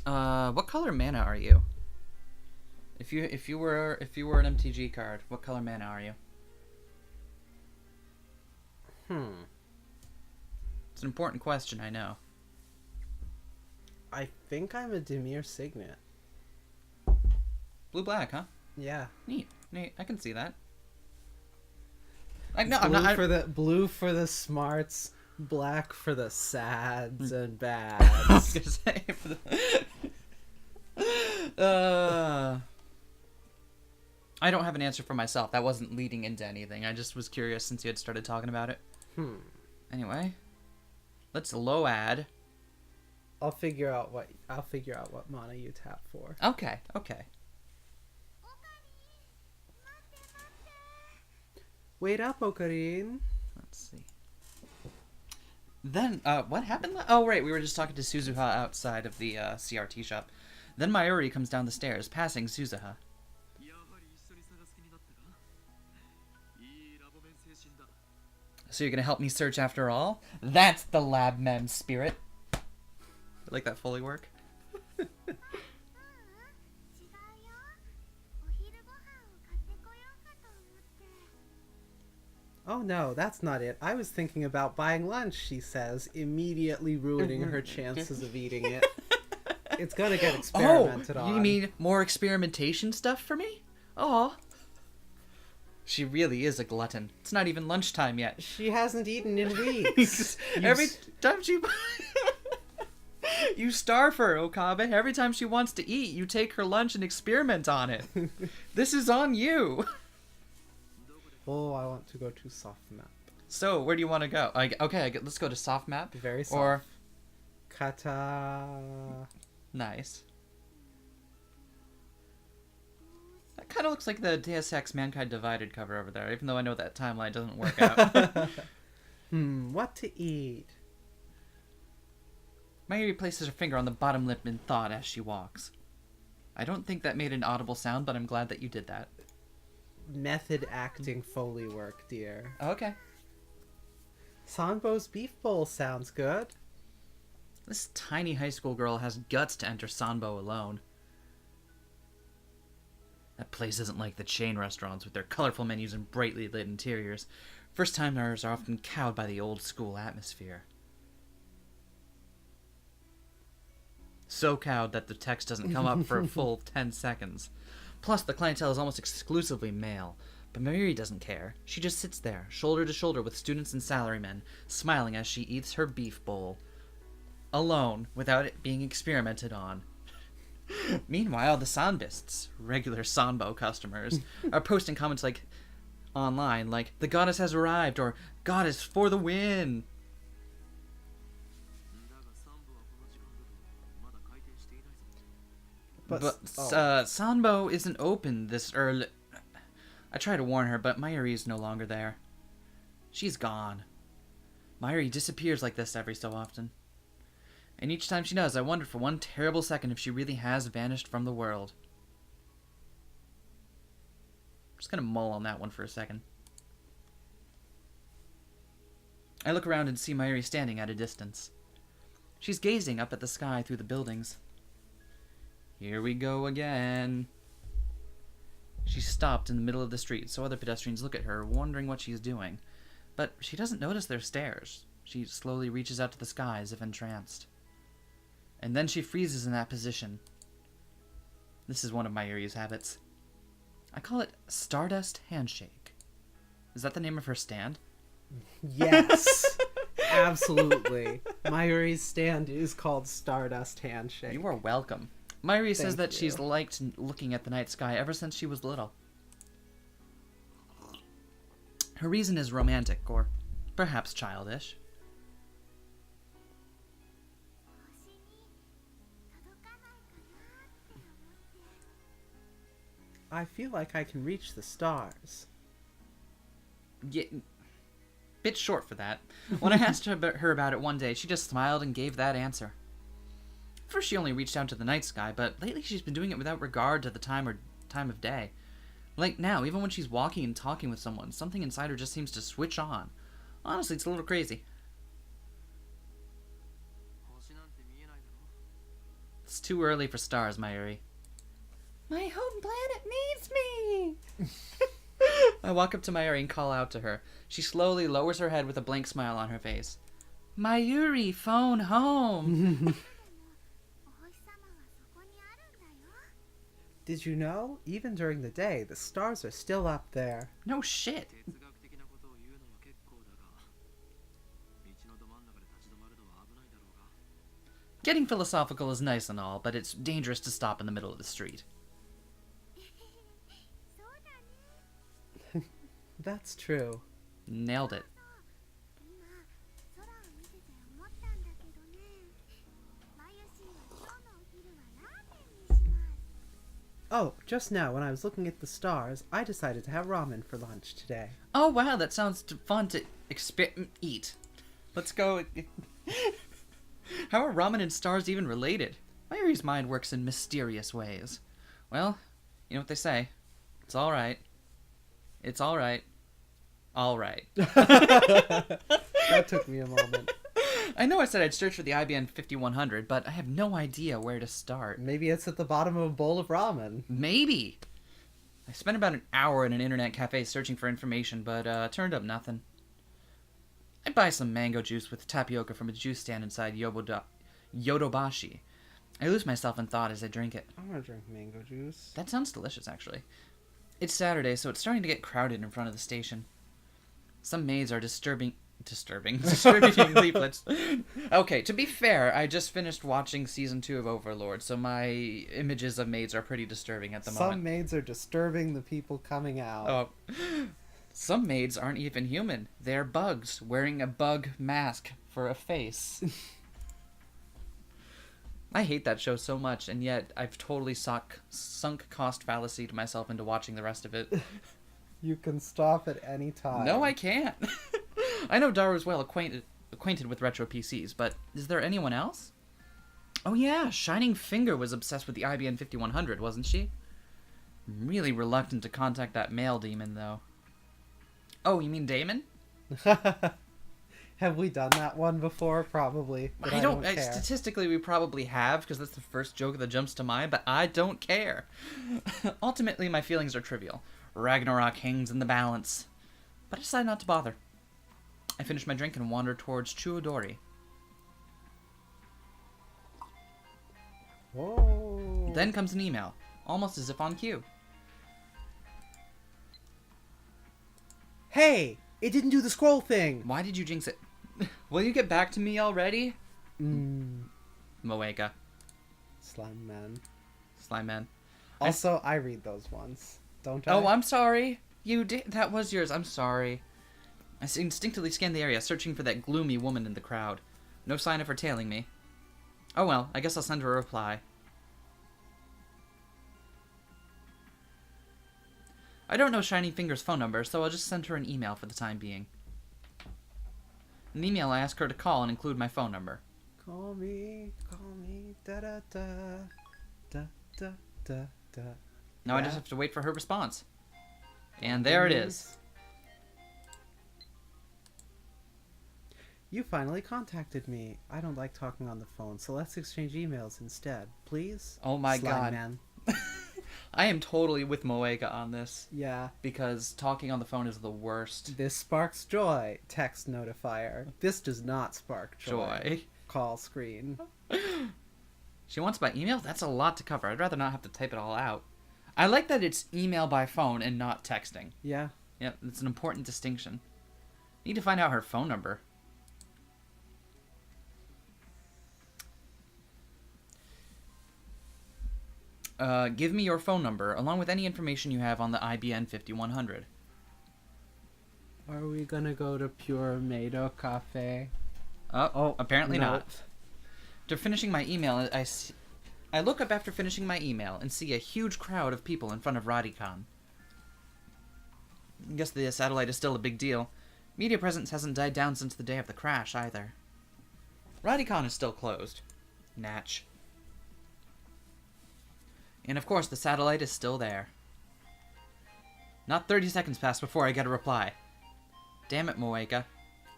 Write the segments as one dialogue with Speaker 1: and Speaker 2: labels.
Speaker 1: What color mana are you? If you were an MTG card, what color mana are you? It's an important question, I know.
Speaker 2: I think I'm a Dimir Signet.
Speaker 1: Blue-black, huh?
Speaker 2: Yeah.
Speaker 1: Neat. I can see that.
Speaker 2: Blue for the smarts, black for the sads and
Speaker 1: I was
Speaker 2: bads.
Speaker 1: gonna say I don't have an answer for myself. That wasn't leading into anything. I just was curious since you had started talking about it. Anyway, let's low add.
Speaker 2: I'll figure out what mana you tap for.
Speaker 1: Okay.
Speaker 2: Wait up, Ocarine.
Speaker 1: Let's see. Then, what happened? Oh, right, we were just talking to Suzuha outside of the CRT shop. Then Mayuri comes down the stairs, passing Suzuha. So you're gonna help me search after all? That's the lab mem spirit. I like that Foley work.
Speaker 2: Oh no, that's not it. I was thinking about buying lunch, she says, immediately ruining her chances of eating it. It's gonna get experimented on.
Speaker 1: You mean more experimentation stuff for me? Oh. She really is a glutton. It's not even lunchtime yet.
Speaker 2: She hasn't eaten in weeks.
Speaker 1: Every time she... You starve her, Okabe. Every time she wants to eat, you take her lunch and experiment on it. This is on you.
Speaker 2: Oh, I want to go to soft map.
Speaker 1: So, where do you want to go? Let's go to soft map.
Speaker 2: Very soft.
Speaker 1: Or...
Speaker 2: Kata...
Speaker 1: Nice. That kind of looks like the Deus Ex Mankind Divided cover over there, even though I know that timeline doesn't work out.
Speaker 2: What to eat?
Speaker 1: Mayuri places her finger on the bottom lip in thought as she walks. I don't think that made an audible sound, but I'm glad that you did that.
Speaker 2: Method acting Foley work, dear.
Speaker 1: Okay.
Speaker 2: Sanbo's beef bowl sounds good.
Speaker 1: This tiny high school girl has guts to enter Sanbo alone. That place isn't like the chain restaurants with their colorful menus and brightly lit interiors. First-timers are often cowed by the old-school atmosphere. So cowed that the text doesn't come up for a full 10 seconds. Plus, the clientele is almost exclusively male. But Mayuri doesn't care. She just sits there, shoulder to shoulder with students and salarymen, smiling as she eats her beef bowl. Alone, without it being experimented on. Meanwhile, the Sanbists, regular Sanbo customers, are posting comments online like, "The goddess has arrived," or "Goddess for the win." But Sanbo isn't open this early. I try to warn her, but Mayuri is no longer there. She's gone. Mayuri disappears like this every so often. And each time she does, I wonder for one terrible second if she really has vanished from the world. I'm just gonna mull on that one for a second. I look around and see Mayuri standing at a distance. She's gazing up at the sky through the buildings. Here we go again. She's stopped in the middle of the street, so other pedestrians look at her, wondering what she's doing. But she doesn't notice their stares. She slowly reaches out to the sky as if entranced. And then she freezes in that position. This is one of Mayuri's habits. I call it Stardust Handshake. Is that the name of her stand?
Speaker 2: Yes. Absolutely. Mayuri's stand is called Stardust Handshake.
Speaker 1: You are welcome. Mayuri says that
Speaker 2: you.
Speaker 1: she's liked looking at the night sky ever since she was little. Her reason is romantic, or perhaps childish.
Speaker 2: I feel like I can reach the stars.
Speaker 1: Yeah, bit short for that. When I asked her about it one day, she just smiled and gave that answer. First, she only reached out to the night sky, but lately she's been doing it without regard to the time of day. Like now, even when she's walking and talking with someone, something inside her just seems to switch on. Honestly, it's a little crazy. It's too early for stars, Mayuri. My home planet needs me! I walk up to Mayuri and call out to her. She slowly lowers her head with a blank smile on her face. Mayuri, phone home!
Speaker 2: Did you know? Even during the day, the stars are still up there.
Speaker 1: No shit. Getting philosophical is nice and all, but it's dangerous to stop in the middle of the street.
Speaker 2: That's true.
Speaker 1: Nailed it.
Speaker 2: Oh, just now when I was looking at the stars, I decided to have ramen for lunch today.
Speaker 1: Oh wow, that sounds fun to eat. Let's go. How are ramen and stars even related? Mayuri's mind works in mysterious ways. Well, you know what they say. It's alright. It's alright. Alright.
Speaker 2: That took me a moment.
Speaker 1: I know I said I'd search for the IBM 5100, but I have no idea where to start.
Speaker 2: Maybe it's at the bottom of a bowl of ramen.
Speaker 1: Maybe. I spent about an hour in an internet cafe searching for information, but turned up nothing. I buy some mango juice with tapioca from a juice stand inside Yodobashi. I lose myself in thought as I drink it.
Speaker 2: I want to drink mango juice.
Speaker 1: That sounds delicious, actually. It's Saturday, so it's starting to get crowded in front of the station. Some maids are distributing leaflets. Okay, to be fair, I just finished watching season 2 of Overlord, so my images of maids are pretty disturbing at the moment.
Speaker 2: Some maids are disturbing the people coming out.
Speaker 1: Oh. Some maids aren't even human. They're bugs, wearing a bug mask for a face. I hate that show so much, and yet I've totally sunk cost fallacy to myself into watching the rest of it.
Speaker 2: You can stop at any time.
Speaker 1: No, I can't. I know Daru's well acquainted with retro PCs, but is there anyone else? Oh yeah, Shining Finger was obsessed with the IBM 5100, wasn't she? I'm really reluctant to contact that male demon, though. Oh, you mean Damon?
Speaker 2: Have we done that one before? Probably. But I don't care.
Speaker 1: Statistically, we probably have, because that's the first joke that jumps to mind, but I don't care. Ultimately, my feelings are trivial. Ragnarok hangs in the balance. But I decide not to bother. I finish my drink and wander towards Chuodori.
Speaker 2: Whoa.
Speaker 1: Then comes an email, almost as if on cue.
Speaker 2: Hey! It didn't do the scroll thing!
Speaker 1: Why did you jinx it? Will you get back to me already? Moeka.
Speaker 2: Slime man.
Speaker 1: Slime man.
Speaker 2: Also, I read those ones. Don't I?
Speaker 1: Oh, I'm sorry. You did. That was yours. I'm sorry. I instinctively scanned the area, searching for that gloomy woman in the crowd. No sign of her tailing me. Oh well, I guess I'll send her a reply. I don't know Shining Finger's phone number, so I'll just send her an email for the time being. In the email, I ask her to call and include my phone number.
Speaker 2: Call me, da da da, da da da da.
Speaker 1: Now I just have to wait for her response. And there it is.
Speaker 2: You finally contacted me. I don't like talking on the phone, so let's exchange emails instead. Please?
Speaker 1: Oh my
Speaker 2: Slime
Speaker 1: god.
Speaker 2: man.
Speaker 1: I am totally with Moeka on this.
Speaker 2: Yeah.
Speaker 1: Because talking on the phone is the worst.
Speaker 2: This sparks joy. Text notifier. This does not spark joy. Call screen.
Speaker 1: She wants by email? That's a lot to cover. I'd rather not have to type it all out. I like that it's email by phone and not texting.
Speaker 2: Yeah.
Speaker 1: Yeah, it's an important distinction. Need to find out her phone number. Give me your phone number, along with any information you have on the IBN 5100.
Speaker 2: Are we gonna go to Pure Mado Cafe?
Speaker 1: Oh, apparently
Speaker 2: nope.
Speaker 1: not. After finishing my email, I look up after finishing my email and see a huge crowd of people in front of Radicon. I guess the satellite is still a big deal. Media presence hasn't died down since the day of the crash, either. Radicon is still closed. Natch. And of course, the satellite is still there. Not 30 seconds pass before I get a reply. Damn it, Moeka.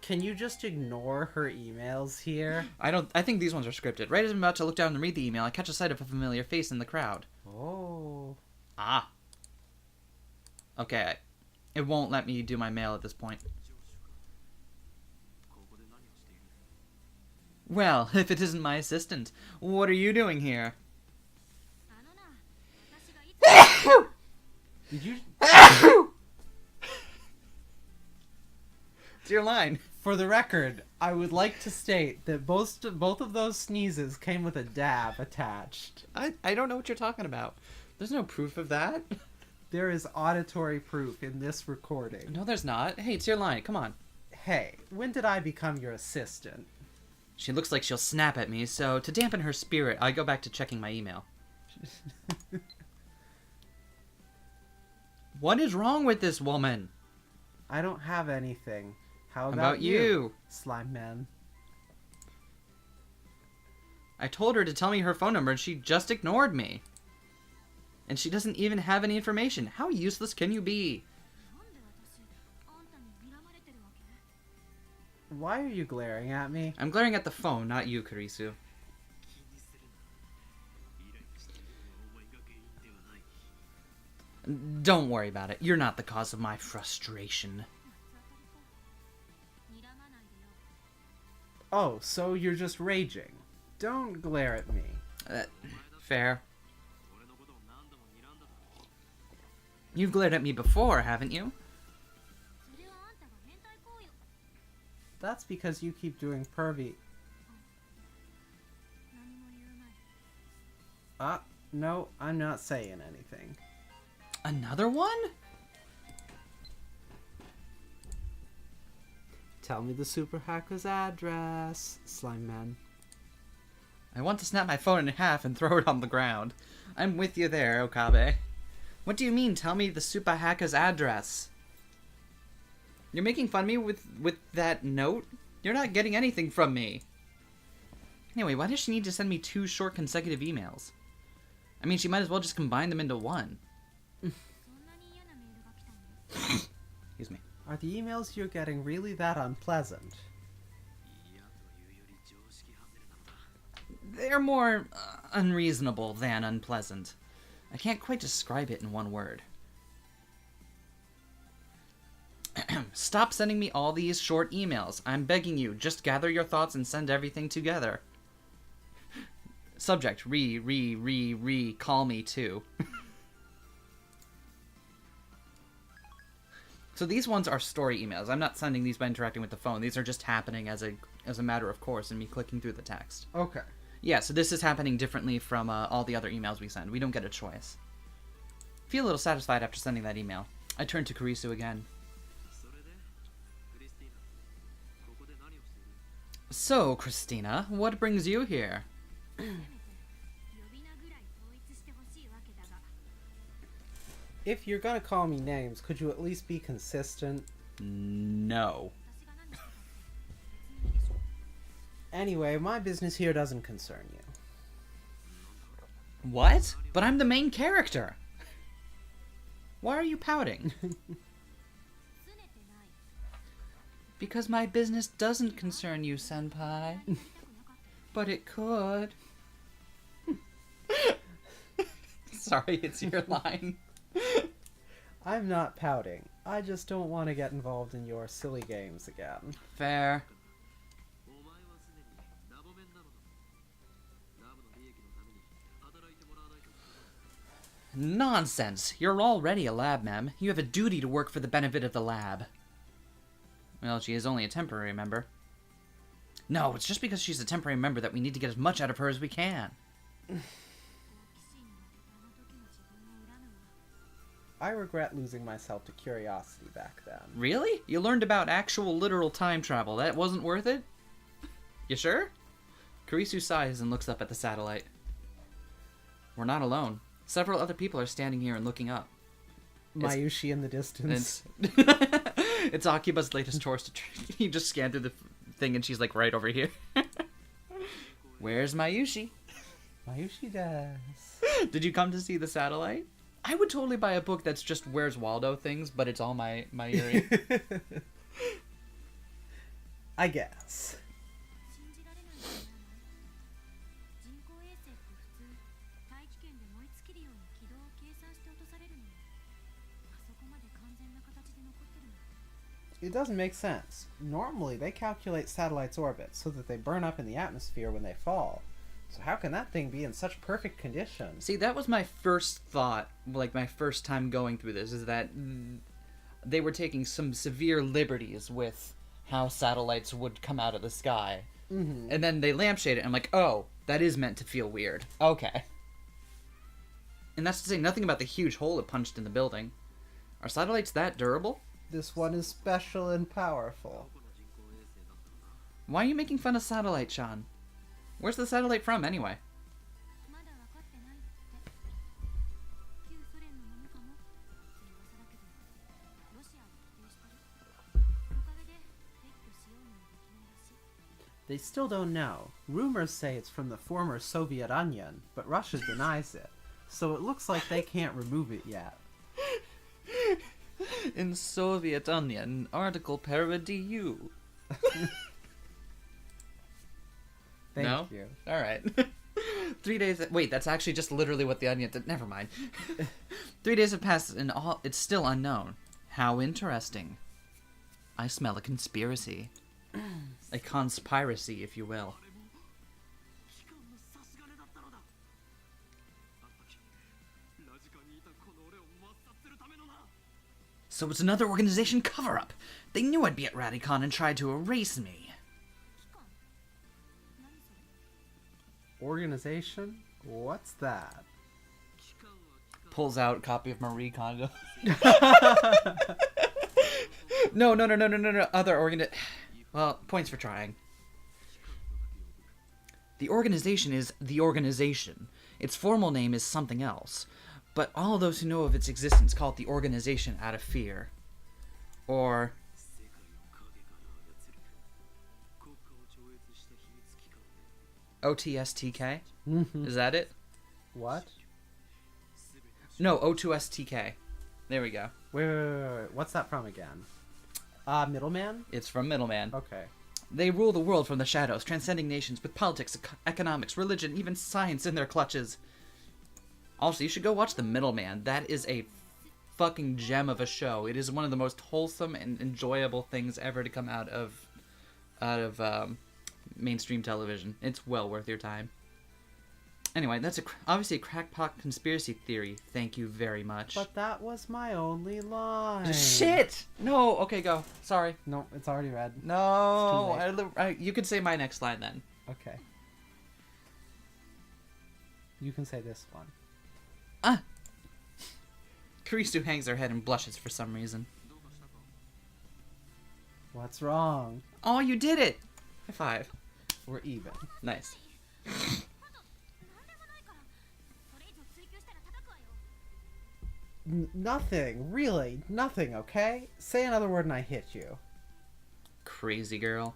Speaker 2: Can you just ignore her emails here?
Speaker 1: I think these ones are scripted. Right as I'm about to look down and read the email, I catch a sight of a familiar face in the crowd.
Speaker 2: Oh.
Speaker 1: Ah. Okay. It won't let me do my mail at this point. Well, if it isn't my assistant, what are you doing here?
Speaker 2: Did you...
Speaker 1: It's your line.
Speaker 2: For the record, I would like to state that both of those sneezes came with a dab attached.
Speaker 1: I don't know what you're talking about. There's no proof of that.
Speaker 2: There is auditory proof in this recording.
Speaker 1: No, there's not. Hey, it's your line. Come on.
Speaker 2: Hey, when did I become your assistant?
Speaker 1: She looks like she'll snap at me, so to dampen her spirit, I go back to checking my email. What is wrong with this woman?
Speaker 2: I don't have anything. How
Speaker 1: about you?
Speaker 2: Slime man.
Speaker 1: I told her to tell me her phone number and she just ignored me. And she doesn't even have any information. How useless can you be?
Speaker 2: Why are you glaring at me?
Speaker 1: I'm glaring at the phone, not you, Kurisu. Don't worry about it. You're not the cause of my frustration.
Speaker 2: Oh, so you're just raging. Don't glare at me.
Speaker 1: Fair. You've glared at me before, haven't you?
Speaker 2: That's because you keep doing pervy... no, I'm not saying anything.
Speaker 1: Another one?
Speaker 2: Tell me the super hacker's address, Slime Man.
Speaker 1: I want to snap my phone in half and throw it on the ground. I'm with you there, Okabe. What do you mean, tell me the super hacker's address? You're making fun of me with that note? You're not getting anything from me. Anyway, why does she need to send me 2 short consecutive emails? I mean, she might as well just combine them into one. Excuse me.
Speaker 2: Are the emails you're getting really that unpleasant?
Speaker 1: They're more unreasonable than unpleasant. I can't quite describe it in one word. Stop sending me all these short emails. I'm begging you, just gather your thoughts and send everything together. Subject, call me too. So these ones are story emails. I'm not sending these by interacting with the phone. These are just happening as a matter of course and me clicking through the text.
Speaker 2: Okay.
Speaker 1: Yeah, so this is happening differently from all the other emails we send. We don't get a choice. Feel a little satisfied after sending that email. I turn to Kurisu again. So, Christina, what brings you here?
Speaker 2: If you're gonna call me names, could you at least be consistent?
Speaker 1: No.
Speaker 2: Anyway, my business here doesn't concern you.
Speaker 1: What? But I'm the main character. Why are you pouting? Because my business doesn't concern you, senpai. But it could. Sorry, it's your line.
Speaker 2: I'm not pouting. I just don't want to get involved in your silly games again.
Speaker 1: Fair. Nonsense! You're already a lab mem. You have a duty to work for the benefit of the lab. Well, she is only a temporary member. No, it's just because she's a temporary member that we need to get as much out of her as we can.
Speaker 2: I regret losing myself to curiosity back then.
Speaker 1: Really? You learned about actual literal time travel. That wasn't worth it? You sure? Kurisu sighs and looks up at the satellite. We're not alone. Several other people are standing here and looking up.
Speaker 2: Mayushi in the distance.
Speaker 1: It's Akiba's latest chores. He just scanned through the thing and she's like right over here. Where's Mayushi?
Speaker 2: Mayushi does.
Speaker 1: Did you come to see the satellite? I would totally buy a book that's just Where's Waldo things, but it's all Mayuri.
Speaker 2: I guess. It doesn't make sense. Normally, they calculate satellites' orbits so that they burn up in the atmosphere when they fall. So how can that thing be in such perfect condition?
Speaker 1: See, that was my first thought, like my first time going through this, is that they were taking some severe liberties with how satellites would come out of the sky.
Speaker 2: Mm-hmm.
Speaker 1: And then they lampshade it, and I'm like, oh, that is meant to feel weird. Okay. And that's to say nothing about the huge hole it punched in the building. Are satellites that durable?
Speaker 2: This one is special and powerful.
Speaker 1: Why are you making fun of satellite, Sean? Where's the satellite from, anyway?
Speaker 2: They still don't know. Rumors say it's from the former Soviet Onion, but Russia denies it. So it looks like they can't remove it yet.
Speaker 1: In Soviet Onion, article parody you.
Speaker 2: Thank you.
Speaker 1: All right. 3 days. Wait, that's actually just literally what the Onion did. Never mind. 3 days have passed, and it's still unknown. How interesting. I smell a conspiracy. A conspiracy, if you will. So it's another organization cover-up. They knew I'd be at Radicon and tried to erase me.
Speaker 2: Organization? What's that?
Speaker 1: Pulls out copy of Marie Kondo. No. Other Well, points for trying. The organization is the organization. Its formal name is something else. But all those who know of its existence call it the organization out of fear. Or... OTSTK? Is that it?
Speaker 2: What?
Speaker 1: No, O2STK. There we go.
Speaker 2: Wait. What's that from again? Middleman?
Speaker 1: It's from Middleman.
Speaker 2: Okay.
Speaker 1: They rule the world from the shadows, transcending nations with politics, economics, religion, even science in their clutches. Also, you should go watch The Middleman. That is a fucking gem of a show. It is one of the most wholesome and enjoyable things ever to come out of mainstream television. It's well worth your time. Anyway, that's obviously a crackpot conspiracy theory. Thank you very much.
Speaker 2: But that was my only line.
Speaker 1: Shit! No, okay, go. Sorry.
Speaker 2: No, it's already read.
Speaker 1: No, you could say my next line then.
Speaker 2: Okay. You can say this one.
Speaker 1: Karisu hangs her head and blushes for some reason.
Speaker 2: What's wrong?
Speaker 1: Oh, you did it! High five.
Speaker 2: We're even.
Speaker 1: Nice.
Speaker 2: Nothing. Really. Nothing, okay? Say another word and I hit you.
Speaker 1: Crazy girl.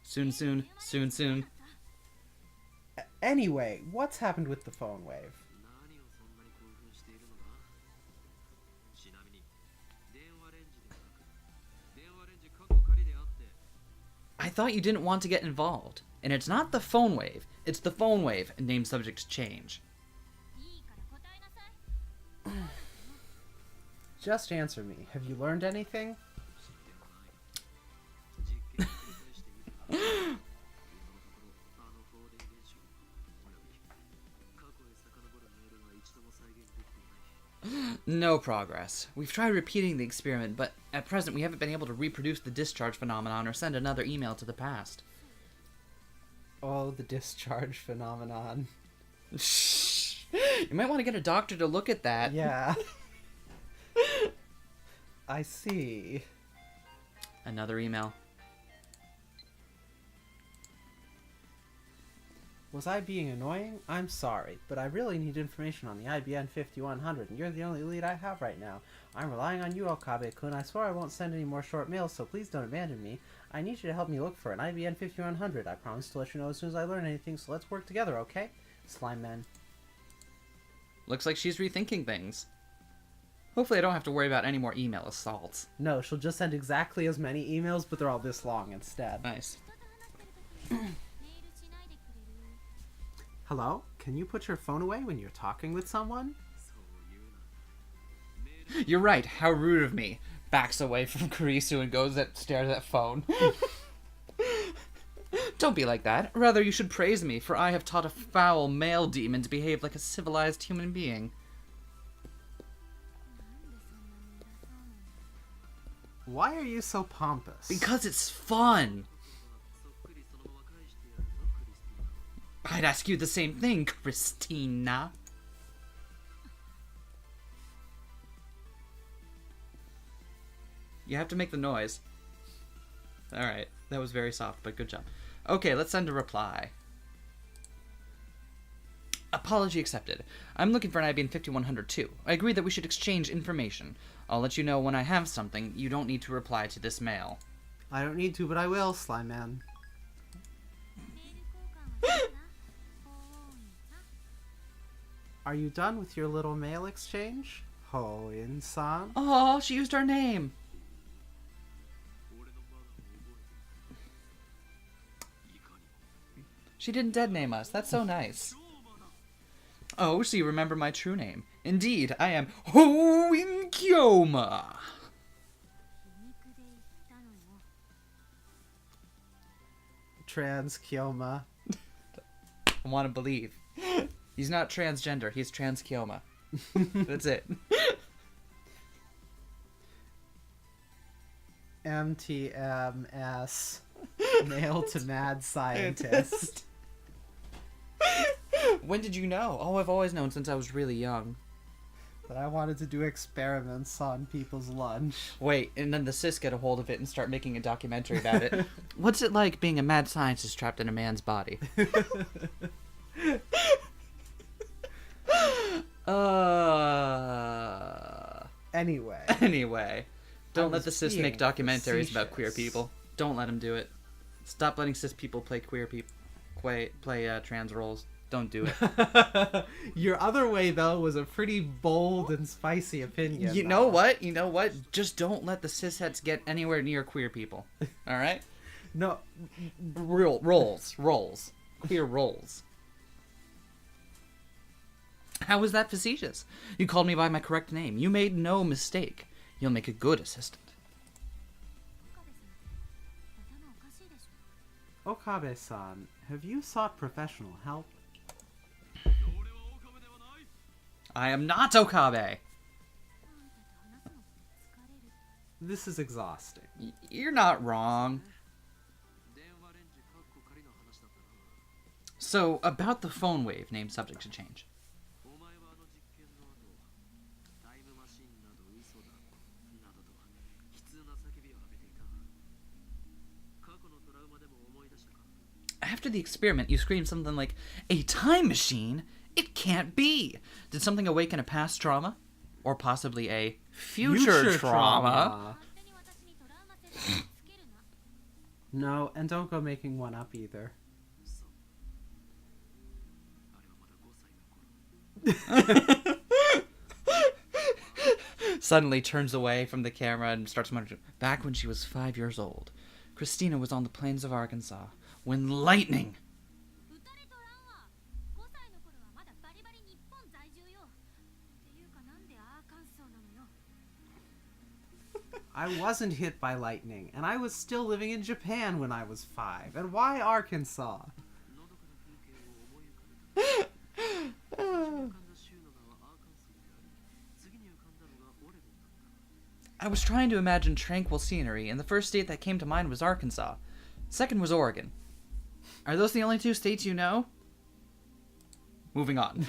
Speaker 1: Soon.
Speaker 2: Anyway, what's happened with the phone wave?
Speaker 1: I thought you didn't want to get involved. And it's not the phone wave. It's the phone wave, and name subjects change.
Speaker 2: Just answer me. Have you learned anything?
Speaker 1: No progress. We've tried repeating the experiment, but at present we haven't been able to reproduce the discharge phenomenon or send another email to the past.
Speaker 2: Oh, the discharge phenomenon.
Speaker 1: You might want to get a doctor to look at that.
Speaker 2: Yeah. I see.
Speaker 1: Another email.
Speaker 2: Was I being annoying? I'm sorry, but I really need information on the IBN 5100, and you're the only lead I have right now. I'm relying on you, Okabe-kun. I swear I won't send any more short mails, so please don't abandon me. I need you to help me look for an IBN 5100. I promise to let you know as soon as I learn anything, so let's work together, okay? Slime Man.
Speaker 1: Looks like she's rethinking things. Hopefully I don't have to worry about any more email assaults.
Speaker 2: No, she'll just send exactly as many emails, but they're all this long instead.
Speaker 1: Nice.
Speaker 2: Hello? Can you put your phone away when you're talking with someone?
Speaker 1: You're right. How rude of me. Backs away from Kurisu and goes upstairs at phone. Don't be like that. Rather, you should praise me, for I have taught a foul male demon to behave like a civilized human being.
Speaker 2: Why are you so pompous?
Speaker 1: Because it's fun. I'd ask you the same thing, Christina. You have to make the noise. Alright, that was very soft, but good job. Okay, let's send a reply. Apology accepted. I'm looking for an IBN 5100 too. I agree that we should exchange information. I'll let you know when I have something. You don't need to reply to this mail.
Speaker 2: I don't need to, but I will, Slime Man. Are you done with your little mail exchange? Ho-in-san?
Speaker 1: Oh, she used our name. She didn't dead name us. That's so nice. Oh, so you remember my true name. Indeed, I am Ho-in-kyoma.
Speaker 2: Trans Kyoma.
Speaker 1: I want to believe. He's not transgender. He's trans Kyoma. That's it.
Speaker 2: MTMS. Male to mad scientist.
Speaker 1: When did you know? Oh, I've always known since I was really young.
Speaker 2: But I wanted to do experiments on people's lunch.
Speaker 1: Wait, and then the cis get a hold of it and start making a documentary about it. What's it like being a mad scientist trapped in a man's body? Anyway. Don't let the cis make documentaries about queer people. Don't let them do it. Stop letting cis people play queer people, play trans roles. Don't do it.
Speaker 2: Your other way, though, was a pretty bold and spicy opinion.
Speaker 1: You know what? Just don't let the cisheads get anywhere near queer people. All right?
Speaker 2: No.
Speaker 1: Roles. Queer roles. How was that facetious? You called me by my correct name. You made no mistake. You'll make a good assistant.
Speaker 2: Okabe-san, have you sought professional help?
Speaker 1: I am not Okabe.
Speaker 2: This is exhausting.
Speaker 1: You're not wrong. So, about the phone wave named subject to change. After the experiment, you screamed something like, "A time machine? It can't be!" Did something awaken a past trauma? Or possibly a future trauma?
Speaker 2: No, and don't go making one up either.
Speaker 1: Suddenly turns away from the camera and starts muttering. Back when she was 5 years old, Christina was on the plains of Arkansas when lightning...
Speaker 2: I wasn't hit by lightning, and I was still living in Japan when I was 5. And why Arkansas?
Speaker 1: I was trying to imagine tranquil scenery, and the first state that came to mind was Arkansas. Second was Oregon. Are those the only two states you know? Moving on.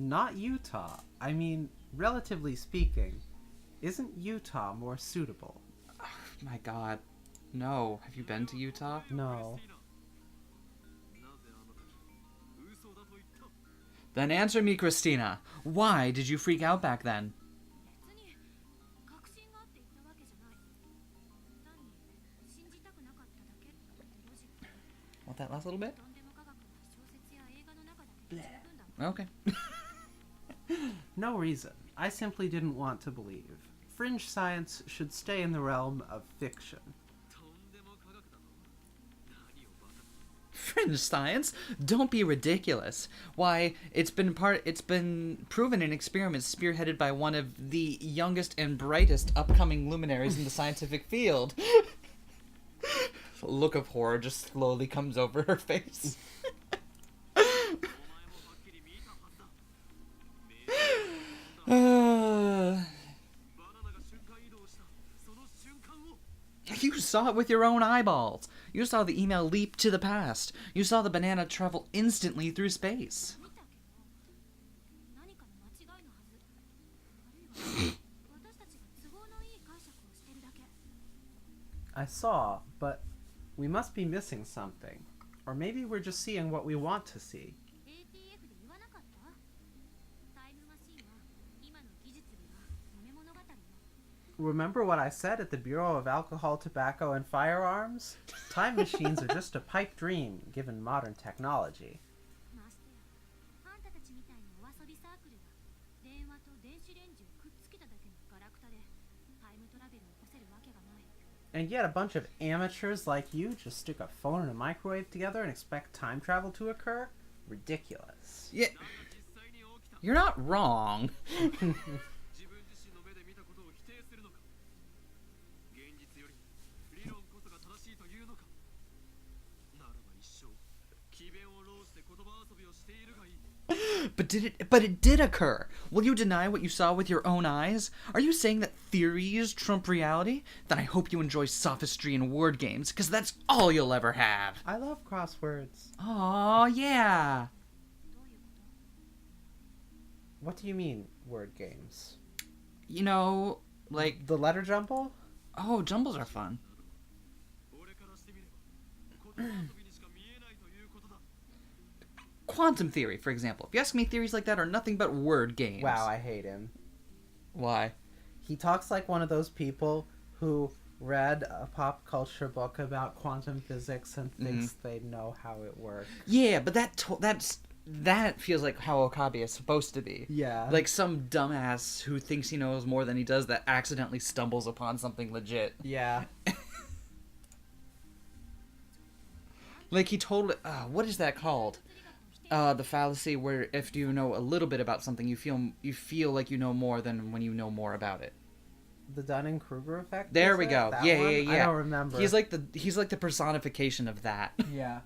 Speaker 2: Not Utah. I mean, relatively speaking, isn't Utah more suitable?
Speaker 1: Oh, my God. No. Have you been to Utah?
Speaker 2: No.
Speaker 1: Then answer me, Christina. Why did you freak out back then? Want that last little bit? Okay.
Speaker 2: No reason. I simply didn't want to believe. Fringe science should stay in the realm of fiction.
Speaker 1: Fringe science? Don't be ridiculous. Why, it's been proven in experiments spearheaded by one of the youngest and brightest upcoming luminaries in the scientific field. A look of horror just slowly comes over her face. You saw it with your own eyeballs. You saw the email leap to the past. You saw the banana travel instantly through space.
Speaker 2: I saw, but we must be missing something. Or maybe we're just seeing what we want to see. Remember what I said at the Bureau of Alcohol, Tobacco, and Firearms? Time machines are just a pipe dream, given modern technology. And yet a bunch of amateurs like you just stick a phone and a microwave together and expect time travel to occur? Ridiculous.
Speaker 1: Yeah, you're not wrong. But it did occur. Will you deny what you saw with your own eyes? Are you saying that theories trump reality? Then I hope you enjoy sophistry and word games, because that's all you'll ever have.
Speaker 2: I love crosswords.
Speaker 1: Aw, yeah.
Speaker 2: What do you mean, word games?
Speaker 1: You know, like...
Speaker 2: The letter jumble?
Speaker 1: Oh, jumbles are fun. Quantum theory, for example. If you ask me, theories like that are nothing but word games.
Speaker 2: Wow, I hate him.
Speaker 1: Why?
Speaker 2: He talks like one of those people who read a pop culture book about quantum physics and thinks they know how it works.
Speaker 1: Yeah, but that feels like how Okabe is supposed to be.
Speaker 2: Yeah.
Speaker 1: Like some dumbass who thinks he knows more than he does that accidentally stumbles upon something legit.
Speaker 2: Yeah.
Speaker 1: Like he totally... what is that called? The fallacy where if you know a little bit about something, you feel like you know more than when you know more about it.
Speaker 2: The Dunning-Kruger effect?
Speaker 1: There we go.
Speaker 2: That
Speaker 1: Yeah.
Speaker 2: I don't remember.
Speaker 1: He's like the personification of that.
Speaker 2: Yeah.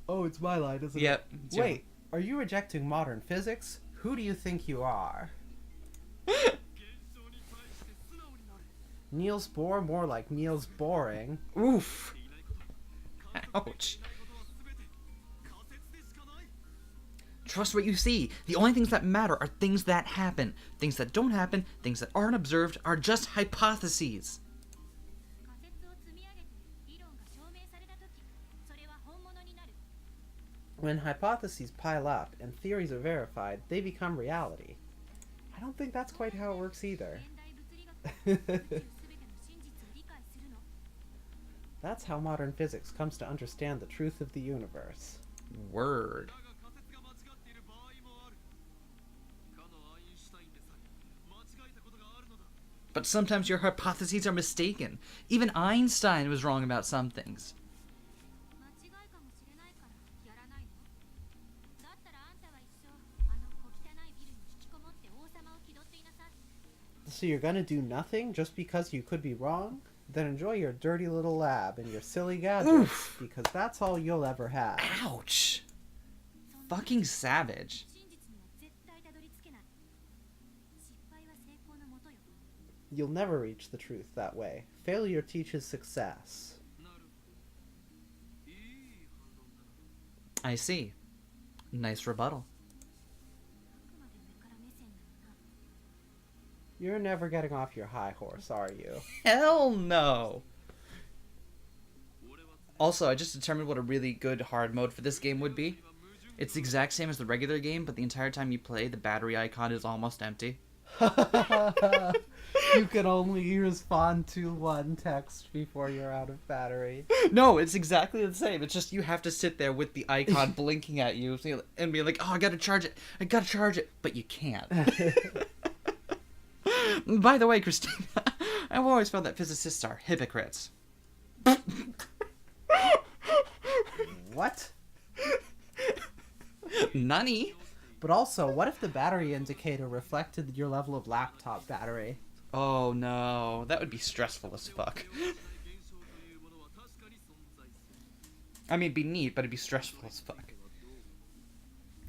Speaker 2: Oh, it's my line, isn't
Speaker 1: Yep.
Speaker 2: it? Wait, are you rejecting modern physics? Who do you think you are? Niels Bohr, more like Niels Boring.
Speaker 1: Oof. Ouch. Trust what you see. The only things that matter are things that happen. Things that don't happen, things that aren't observed, are just hypotheses.
Speaker 2: When hypotheses pile up and theories are verified, they become reality. I don't think that's quite how it works either. That's how modern physics comes to understand the truth of the universe.
Speaker 1: Word. But sometimes your hypotheses are mistaken. Even Einstein was wrong about some things.
Speaker 2: So you're gonna do nothing just because you could be wrong? Then enjoy your dirty little lab and your silly gadgets,
Speaker 1: Oof.
Speaker 2: because that's all you'll ever have.
Speaker 1: Ouch. Fucking savage.
Speaker 2: You'll never reach the truth that way. Failure teaches success.
Speaker 1: I see. Nice rebuttal.
Speaker 2: You're never getting off your high horse, are you?
Speaker 1: Hell no. Also, I just determined what a really good hard mode for this game would be. It's the exact same as the regular game, but the entire time you play, the battery icon is almost empty.
Speaker 2: You can only respond to one text before you're out of battery.
Speaker 1: No, it's exactly the same. It's just you have to sit there with the icon blinking at you and be like, oh, I gotta charge it. But you can't. By the way, Christina, I've always found that physicists are hypocrites.
Speaker 2: What?
Speaker 1: Nani?
Speaker 2: But also, what if the battery indicator reflected your level of laptop battery?
Speaker 1: Oh no, that would be stressful as fuck. I mean, it'd be neat, but it'd be stressful as fuck.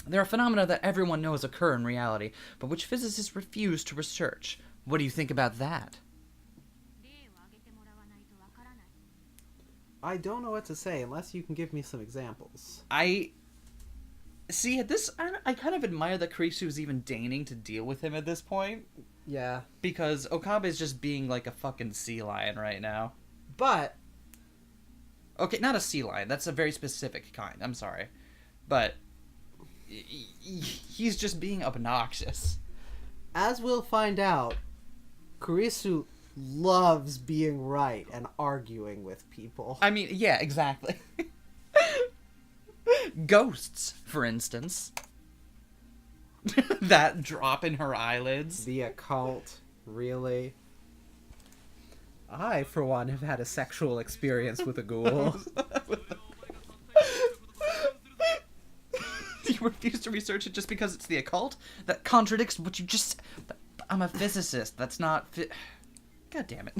Speaker 1: There are phenomena that everyone knows occur in reality, but which physicists refuse to research. What do you think about that?
Speaker 2: I don't know what to say unless you can give me some examples.
Speaker 1: See, I kind of admire that Kurisu is even deigning to deal with him at this point.
Speaker 2: Yeah.
Speaker 1: Because Okabe is just being like a fucking sea lion right now.
Speaker 2: But...
Speaker 1: Okay, not a sea lion. That's a very specific kind. I'm sorry. But... he's just being obnoxious.
Speaker 2: As we'll find out, Kurisu loves being right and arguing with people.
Speaker 1: I mean, yeah, exactly. Ghosts, for instance. That drop in her eyelids.
Speaker 2: The occult, really? I, for one, have had a sexual experience with a ghoul.
Speaker 1: You refuse to research it just because it's the occult? That contradicts what you just... I'm a physicist. That's not... God damn it.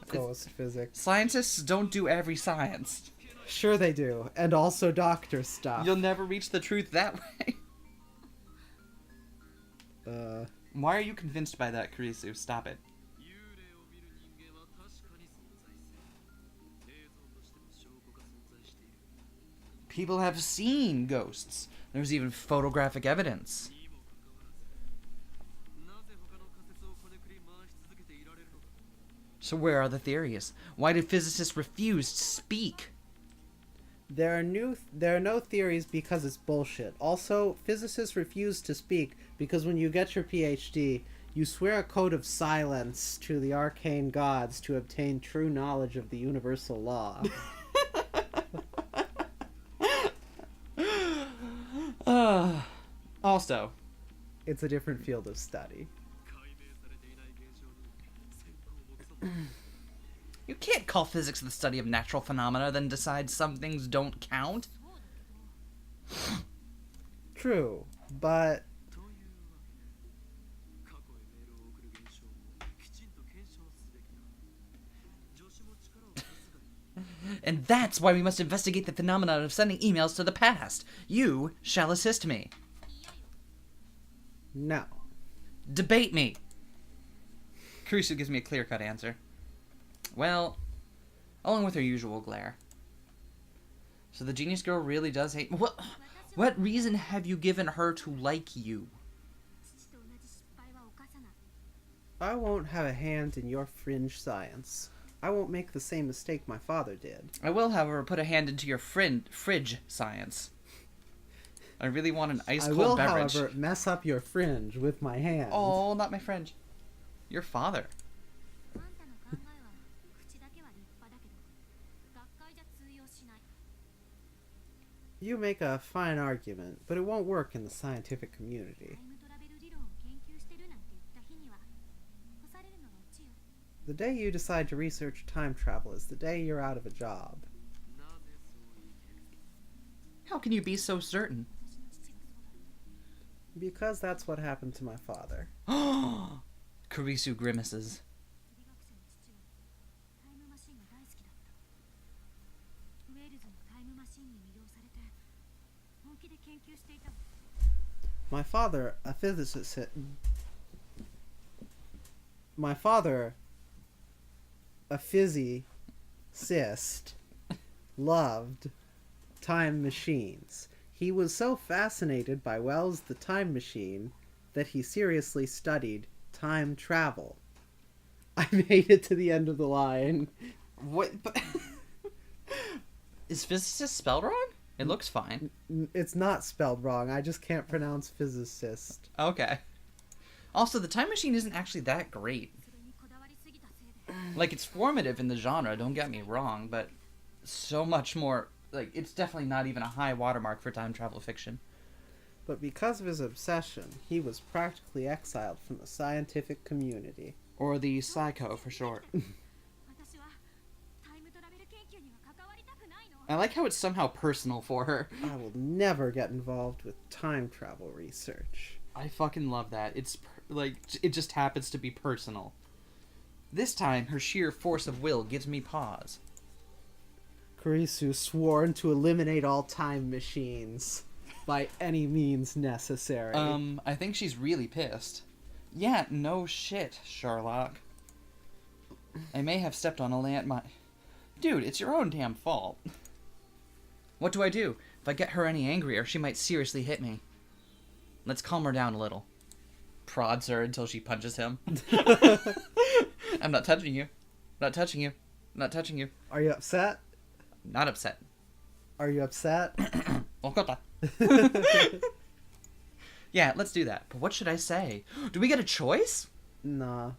Speaker 2: Ghost physics.
Speaker 1: Scientists don't do every science.
Speaker 2: Sure they do. And also doctor stuff.
Speaker 1: You'll never reach the truth that way. Why are you convinced by that, Kurisu? Stop it. People have seen ghosts. There's even photographic evidence. So where are the theories? Why did physicists refuse to speak?
Speaker 2: There are no theories because it's bullshit. Also, physicists refuse to speak because when you get your PhD, you swear a code of silence to the arcane gods to obtain true knowledge of the universal law.
Speaker 1: Also,
Speaker 2: it's a different field of study.
Speaker 1: You can't call physics the study of natural phenomena, then decide some things don't count.
Speaker 2: True, but...
Speaker 1: And that's why we must investigate the phenomenon of sending emails to the past. You shall assist me.
Speaker 2: No.
Speaker 1: Debate me. Kurisu gives me a clear-cut answer. Well, along with her usual glare. So the genius girl really does hate... What reason have you given her to like you?
Speaker 2: I won't have a hand in your fringe science. I won't make the same mistake my father did.
Speaker 1: I will, however, put a hand into your fridge science. I really want an ice-cold beverage.
Speaker 2: I will, however, mess up your fringe with my hand.
Speaker 1: Oh, not my fringe. Your father.
Speaker 2: You make a fine argument, but it won't work in the scientific community. The day you decide to research time travel is the day you're out of a job.
Speaker 1: How can you be so certain?
Speaker 2: Because that's what happened to my father.
Speaker 1: Kurisu grimaces.
Speaker 2: My father, a physicist... My father, a physicist, loved time machines. He was so fascinated by Wells' The Time Machine that he seriously studied time travel. I made it to the end of the line.
Speaker 1: What? But is physicist spelled wrong? It looks fine.
Speaker 2: It's not spelled wrong. I just can't pronounce physicist.
Speaker 1: Okay. Also, the time machine isn't actually that great. Like, it's formative in the genre, don't get me wrong, but so much more, like, it's definitely not even a high watermark for time travel fiction.
Speaker 2: But because of his obsession, he was practically exiled from the scientific community.
Speaker 1: Or the psycho, for short. I like how it's somehow personal for her.
Speaker 2: I will never get involved with time travel research.
Speaker 1: I fucking love that. It's, like, it just happens to be personal. This time, her sheer force of will gives me pause.
Speaker 2: Kurisu sworn to eliminate all time machines by any means necessary.
Speaker 1: I think she's really pissed. Yeah, no shit, Sherlock. I may have stepped on a landmine. Dude, it's your own damn fault. What do I do? If I get her any angrier, she might seriously hit me. Let's calm her down a little. Prods her until she punches him. I'm not touching you. I'm not touching you. I'm not touching you.
Speaker 2: Are you upset?
Speaker 1: Not upset.
Speaker 2: Are you upset?
Speaker 1: Yeah, let's do that. But what should I say? Do we get a choice?
Speaker 2: Nah.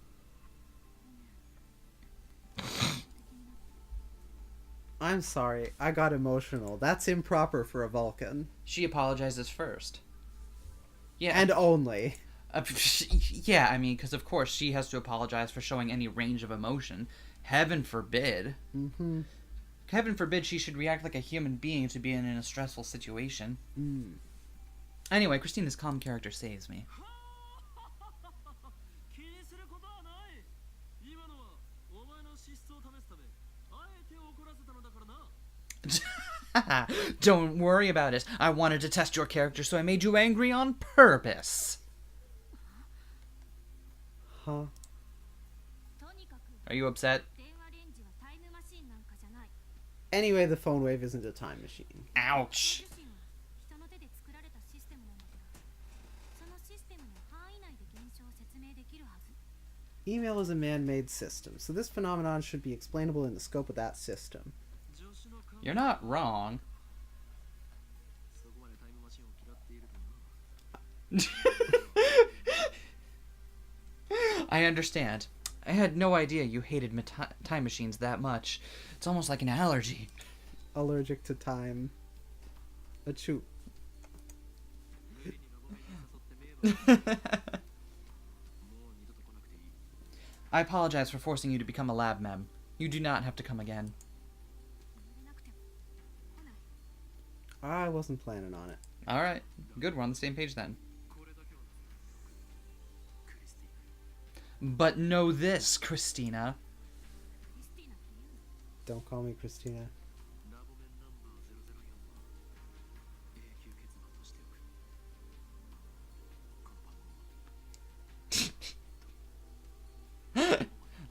Speaker 2: I'm sorry, I got emotional. That's improper for a Vulcan.
Speaker 1: She apologizes first. Yeah.
Speaker 2: And only.
Speaker 1: Yeah, I mean, because of course she has to apologize for showing any range of emotion. Heaven forbid.
Speaker 2: Mm-hmm.
Speaker 1: Heaven forbid she should react like a human being to being in a stressful situation. Anyway, Christina's calm character saves me. Don't worry about it. I wanted to test your character, so I made you angry on purpose.
Speaker 2: Huh?
Speaker 1: Are you upset?
Speaker 2: Anyway, the phone wave isn't a time machine.
Speaker 1: Ouch.
Speaker 2: Email is a man-made system, so this phenomenon should be explainable in the scope of that system.
Speaker 1: You're not wrong. I understand. I had no idea you hated time machines that much. It's almost like an allergy.
Speaker 2: Allergic to time. Achoo.
Speaker 1: I apologize for forcing you to become a lab mem. You do not have to come again.
Speaker 2: I wasn't planning on it.
Speaker 1: Alright. Good, we're on the same page then. But know this, Christina.
Speaker 2: Don't call me Christina.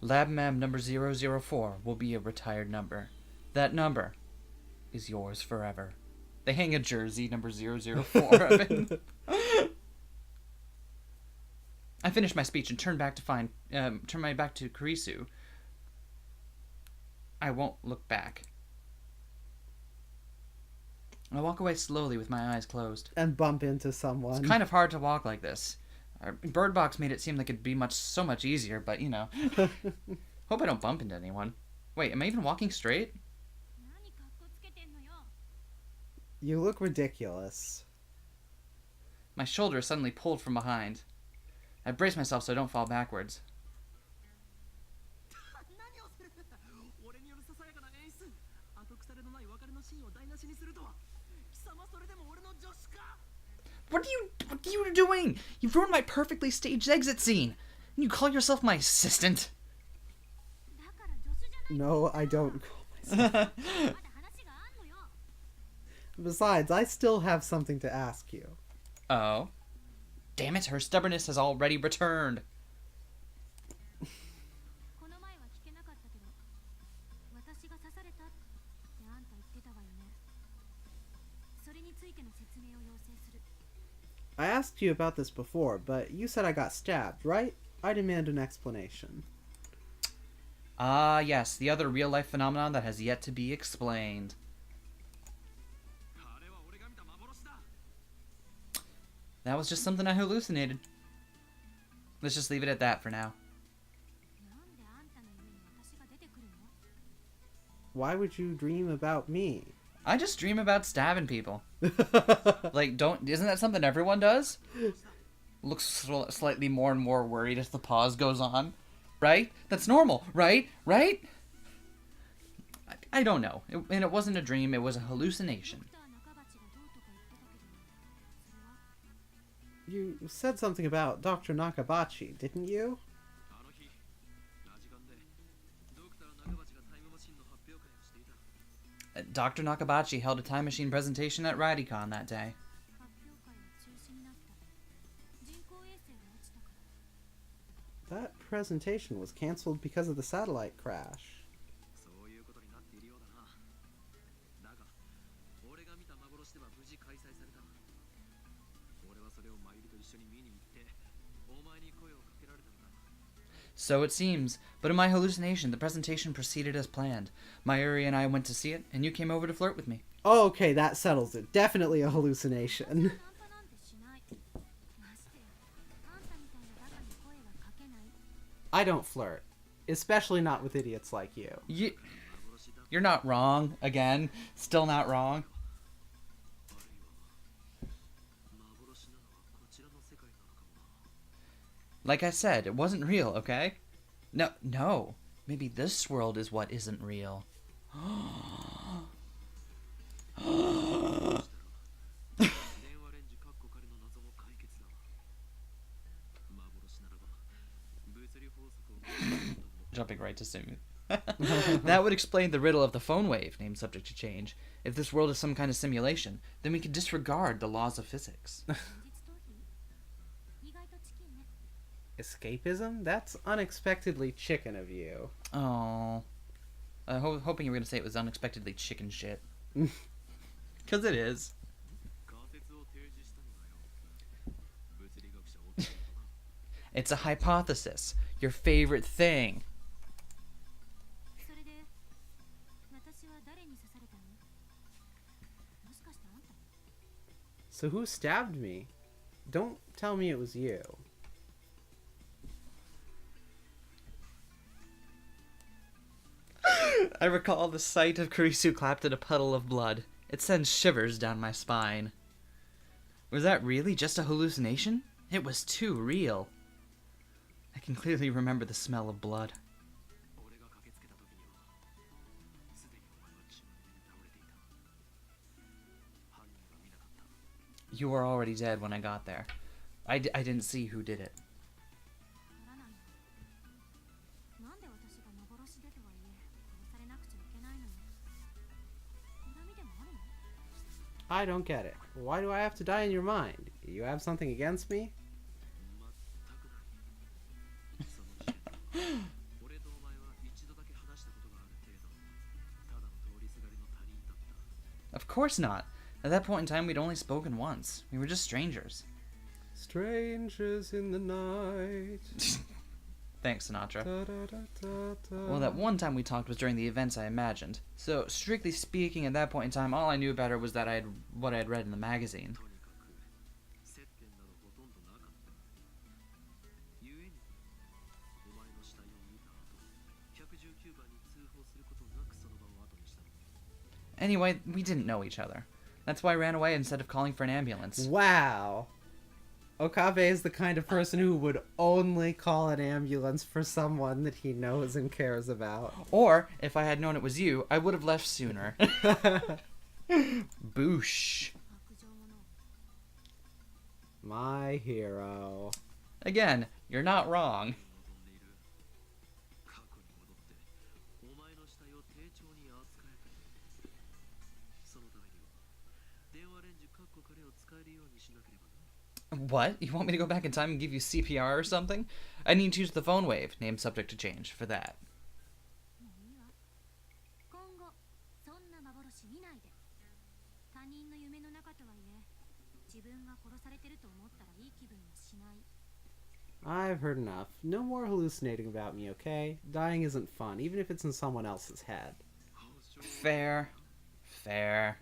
Speaker 1: Lab Mem number 004 will be a retired number. That number is yours forever. They hang a jersey number 004 of it. I finished my speech and turned my back to Kurisu. I won't look back. I walk away slowly with my eyes closed.
Speaker 2: And bump into someone.
Speaker 1: It's kind of hard to walk like this. Bird Box made it seem like it'd be so much easier, but you know. Hope I don't bump into anyone. Wait, am I even walking straight?
Speaker 2: You look ridiculous.
Speaker 1: My shoulder is suddenly pulled from behind. I brace myself so I don't fall backwards. What are you doing? You've ruined my perfectly staged exit scene. And you call yourself my assistant?
Speaker 2: No, I don't call myself. Besides, I still have something to ask you.
Speaker 1: Oh. Damn it, her stubbornness has already returned.
Speaker 2: I asked you about this before, but you said I got stabbed, right? I demand an explanation.
Speaker 1: Ah, yes, the other real-life phenomenon that has yet to be explained. That was just something I hallucinated. Let's just leave it at that for now.
Speaker 2: Why would you dream about me?
Speaker 1: I just dream about stabbing people. Like, isn't that something everyone does? Looks slightly more and more worried as the pause goes on. Right? That's normal, right? Right? I don't know. And it wasn't a dream, it was a hallucination.
Speaker 2: You said something about Dr. Nakabachi, didn't you?
Speaker 1: Dr. Nakabachi held a time machine presentation at Radicon that day.
Speaker 2: That presentation was cancelled because of the satellite crash.
Speaker 1: So it seems, but in my hallucination, the presentation proceeded as planned. Mayuri and I went to see it, and you came over to flirt with me.
Speaker 2: Oh, okay, that settles it. Definitely a hallucination. I don't flirt. Especially not with idiots like you.
Speaker 1: You're not wrong. Again, still not wrong. Like I said, it wasn't real, okay? No. Maybe this world is what isn't real. Jumping right to soon. That would explain the riddle of the phone wave, named subject to change. If this world is some kind of simulation, then we could disregard the laws of physics.
Speaker 2: Escapism? That's unexpectedly chicken of you.
Speaker 1: Oh. Hoping you were going to say it was unexpectedly chicken shit. Because it is. It's a hypothesis. Your favorite thing.
Speaker 2: So who stabbed me? Don't tell me it was you.
Speaker 1: I recall the sight of Kurisu clapped in a puddle of blood. It sends shivers down my spine. Was that really just a hallucination? It was too real. I can clearly remember the smell of blood. You were already dead when I got there. I didn't see who did it.
Speaker 2: I don't get it. Why do I have to die in your mind? You have something against me?
Speaker 1: Of course not. At that point in time, we'd only spoken once. We were just strangers.
Speaker 2: Strangers in the night.
Speaker 1: Thanks, Sinatra.
Speaker 2: Da, da, da, da, da.
Speaker 1: Well, that one time we talked was during the events I imagined. So, strictly speaking, at that point in time, all I knew about her was that what I had read in the magazine. Anyway, we didn't know each other. That's why I ran away instead of calling for an ambulance.
Speaker 2: Wow. Okabe is the kind of person who would only call an ambulance for someone that he knows and cares about.
Speaker 1: Or, if I had known it was you, I would have left sooner. Boosh.
Speaker 2: My hero.
Speaker 1: Again, you're not wrong. What? You want me to go back in time and give you CPR or something? I need to use the phone wave, named subject to change, for that.
Speaker 2: I've heard enough. No more hallucinating about me, okay? Dying isn't fun, even if it's in someone else's head.
Speaker 1: Fair. Fair.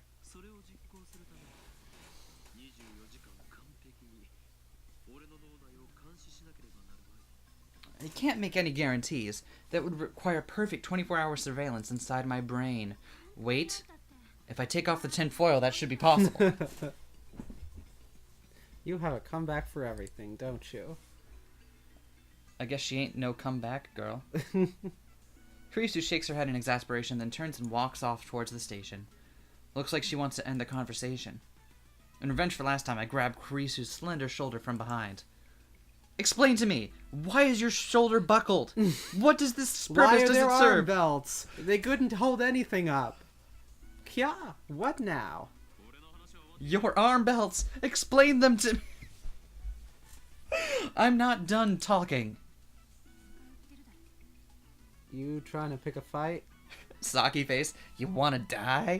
Speaker 1: I can't make any guarantees. That would require perfect 24-hour surveillance inside my brain. Wait. If I take off the tinfoil, that should be possible.
Speaker 2: You have a comeback for everything, don't you?
Speaker 1: I guess she ain't no comeback, girl. Kurisu shakes her head in exasperation, then turns and walks off towards the station. Looks like she wants to end the conversation. In revenge for last time, I grab Kurisu's slender shoulder from behind. Explain to me, why is your shoulder buckled? What does this purpose does it serve?
Speaker 2: Arm belts? They couldn't hold anything up. Kya, what now?
Speaker 1: Your arm belts. Explain them to me. I'm not done talking.
Speaker 2: You trying to pick a fight?
Speaker 1: Saki face, you wanna die?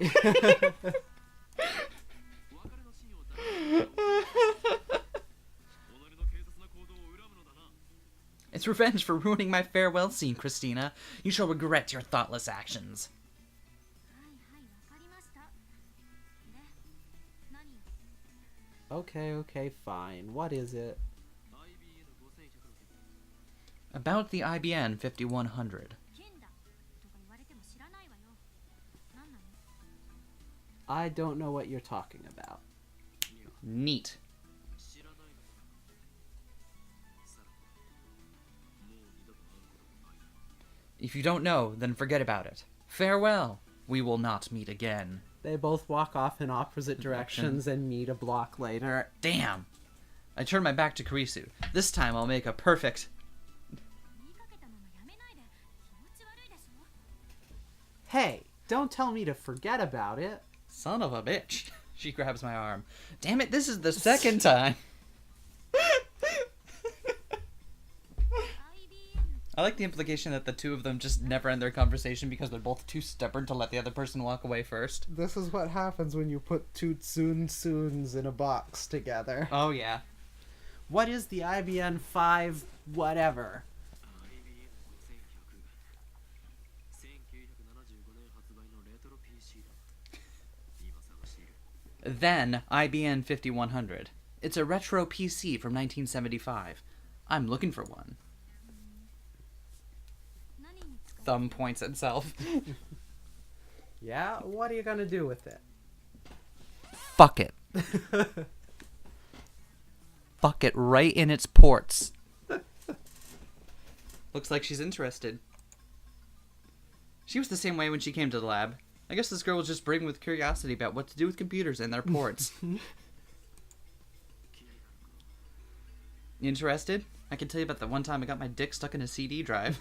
Speaker 1: It's revenge for ruining my farewell scene, Christina. You shall regret your thoughtless actions.
Speaker 2: Okay, fine. What is it?
Speaker 1: About the IBN 5100.
Speaker 2: I don't know what you're talking about.
Speaker 1: Neat. If you don't know, then forget about it. Farewell. We will not meet again.
Speaker 2: They both walk off in opposite directions and meet a block later.
Speaker 1: Damn. I turn my back to Kurisu. This time I'll make a perfect...
Speaker 2: Hey, don't tell me to forget about it.
Speaker 1: Son of a bitch. She grabs my arm. Damn it, this is the second time. I like the implication that the two of them just never end their conversation because they're both too stubborn to let the other person walk away first.
Speaker 2: This is what happens when you put two Tsun-Tsuns in a box together.
Speaker 1: Oh, yeah.
Speaker 2: What is the IBN 5 whatever?
Speaker 1: Then, IBN 5100. It's a retro PC from 1975. I'm looking for one. Thumb points at self.
Speaker 2: Yeah? What are you gonna do with it?
Speaker 1: Fuck it. Fuck it right in its ports. Looks like she's interested. She was the same way when she came to the lab. I guess this girl was just brimming with curiosity about what to do with computers and their ports. You interested? I can tell you about the one time I got my dick stuck in a CD drive.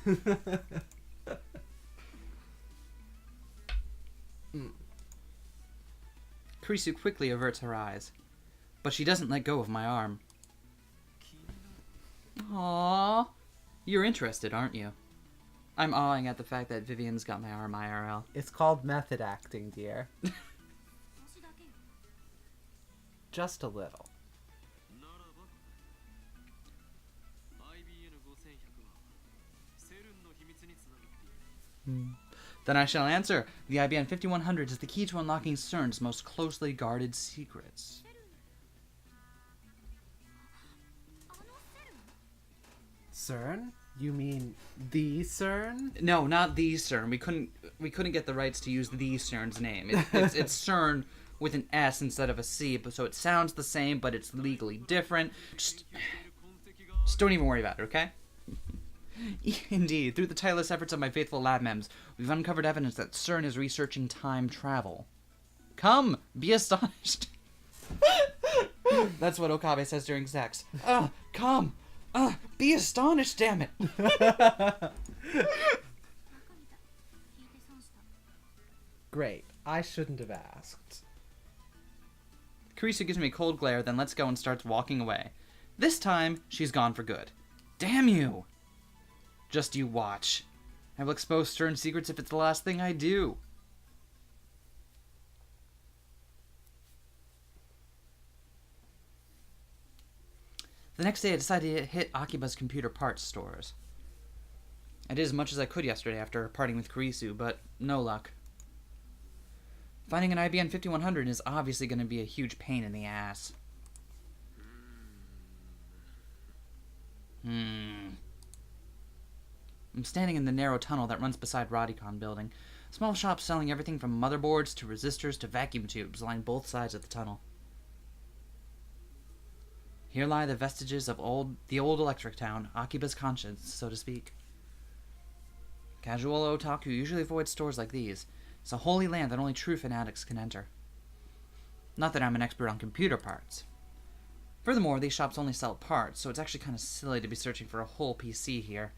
Speaker 1: Kurisu quickly averts her eyes, but she doesn't let go of my arm. Aww. You're interested, aren't you? I'm awing at the fact that Vivian's got my arm IRL.
Speaker 2: It's called method acting, dear. Just a little.
Speaker 1: Then I shall answer. The IBN 5100 is the key to unlocking CERN's most closely guarded secrets.
Speaker 2: CERN? You mean the CERN?
Speaker 1: No, not the CERN. We couldn't get the rights to use the CERN's name. It's CERN with an S instead of a C, so it sounds the same, but it's legally different. Just don't even worry about it, okay? Indeed, through the tireless efforts of my faithful lab mems, we've uncovered evidence that CERN is researching time travel. Come, be astonished. That's what Okabe says during sex. Come. Be astonished, damn it.
Speaker 2: Great. I shouldn't have asked.
Speaker 1: Kurisu gives me a cold glare, then lets go and starts walking away. This time, she's gone for good. Damn you! Just you watch. I will expose CERN secrets if it's the last thing I do. The next day I decided to hit Akiba's computer parts stores. I did as much as I could yesterday after parting with Kurisu, but no luck. Finding an IBM 5100 is obviously going to be a huge pain in the ass. I'm standing in the narrow tunnel that runs beside Rodicon building. Small shops selling everything from motherboards to resistors to vacuum tubes line both sides of the tunnel. Here lie the vestiges of the old electric town, Akiba's conscience, so to speak. Casual otaku usually avoid stores like these. It's a holy land that only true fanatics can enter. Not that I'm an expert on computer parts. Furthermore, these shops only sell parts, so it's actually kind of silly to be searching for a whole PC here.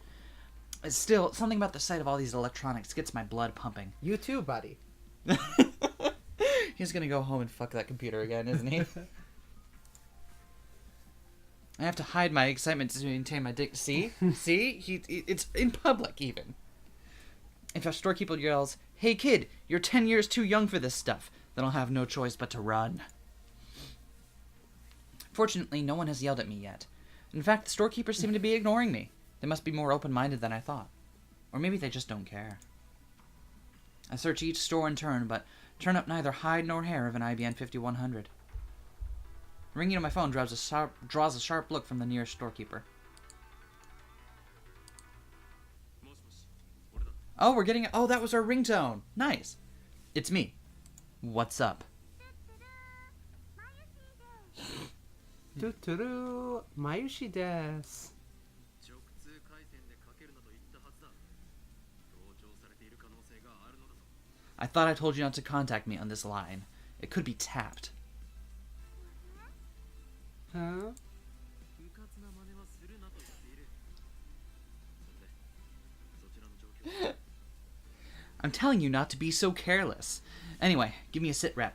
Speaker 1: Still, something about the sight of all these electronics gets my blood pumping.
Speaker 2: You too, buddy.
Speaker 1: He's gonna go home and fuck that computer again, isn't he? I have to hide my excitement to maintain my dick. See? It's in public, even. If a storekeeper yells, "Hey kid, you're 10 years too young for this stuff," then I'll have no choice but to run. Fortunately, no one has yelled at me yet. In fact, the storekeepers seem to be ignoring me. They must be more open-minded than I thought. Or maybe they just don't care. I search each store in turn, but turn up neither hide nor hair of an IBM 5100. Ringing on my phone draws a sharp look from the nearest storekeeper. Oh, we're getting... Oh, that was our ringtone. Nice. It's me. What's up?
Speaker 2: Tuturu, Mayushi desu.
Speaker 1: I thought I told you not to contact me on this line. It could be tapped.
Speaker 2: Huh?
Speaker 1: I'm telling you not to be so careless. Anyway, give me a sit rep.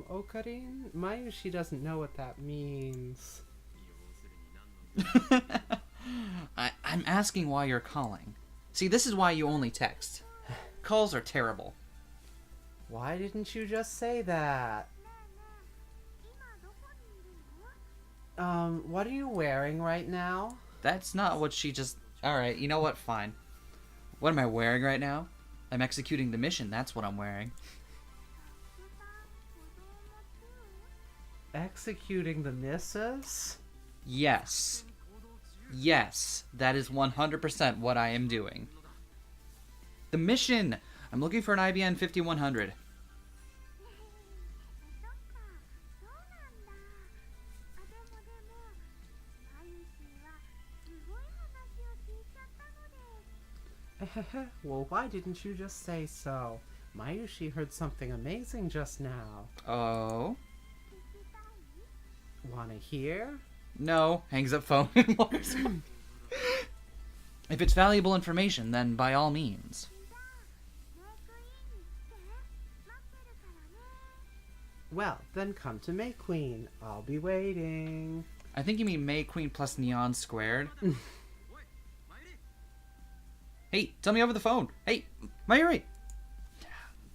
Speaker 2: Okarin? Mayushi doesn't know what that means.
Speaker 1: I'm asking why you're calling. See, this is why you only text. Calls are terrible.
Speaker 2: Why didn't you just say that? What are you wearing right now?
Speaker 1: That's not what she just... Alright, you know what? Fine. What am I wearing right now? I'm executing the mission, that's what I'm wearing.
Speaker 2: Executing the missus?
Speaker 1: Yes. Yes, that is 100% what I am doing. The mission! I'm looking for an IBM 5100.
Speaker 2: Well, why didn't you just say so? Mayushi heard something amazing just now.
Speaker 1: Oh?
Speaker 2: Wanna hear?
Speaker 1: No. Hangs up phone and walks away. If it's valuable information, then by all means.
Speaker 2: Well, then come to May Queen. I'll be waiting.
Speaker 1: I think you mean May Queen plus Neon squared. Hey, tell me over the phone. Hey, Mayuri!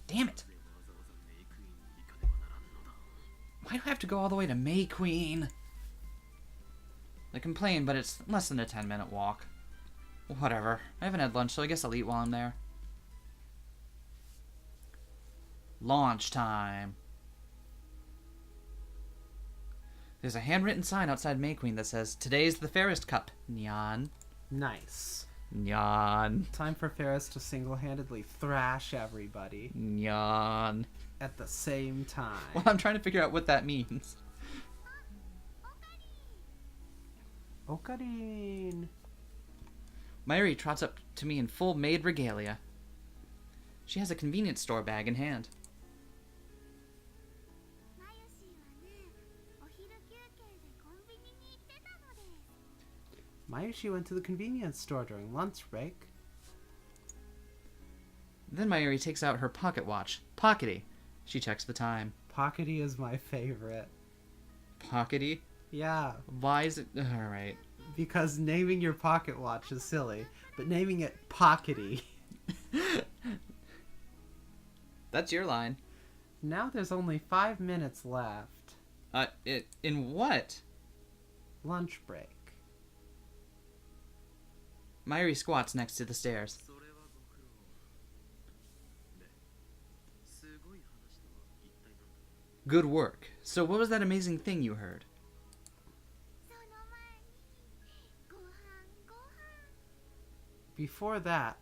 Speaker 1: Damn it. Why do I have to go all the way to May Queen? I complain, but it's less than a 10-minute walk. Whatever. I haven't had lunch, so I guess I'll eat while I'm there. Launch time. There's a handwritten sign outside May Queen that says, "Today's the Faris Cup, Nyan."
Speaker 2: Nice.
Speaker 1: Nyan.
Speaker 2: Time for Faris to single-handedly thrash everybody.
Speaker 1: Nyan.
Speaker 2: At the same time.
Speaker 1: Well, I'm trying to figure out what that means.
Speaker 2: Okarin.
Speaker 1: Mayuri trots up to me in full maid regalia. She has a convenience store bag in hand.
Speaker 2: Mayushi went to the convenience store during lunch break.
Speaker 1: Then Mayuri takes out her pocket watch, Pockety. She checks the time.
Speaker 2: Pockety is my favorite.
Speaker 1: Pockety?
Speaker 2: Yeah.
Speaker 1: Why is it... Alright.
Speaker 2: Because naming your pocket watch is silly, but naming it Pockety...
Speaker 1: That's your line.
Speaker 2: Now there's only 5 minutes left.
Speaker 1: In what?
Speaker 2: Lunch break.
Speaker 1: Mayuri squats next to the stairs. Good work. So what was that amazing thing you heard?
Speaker 2: Before that,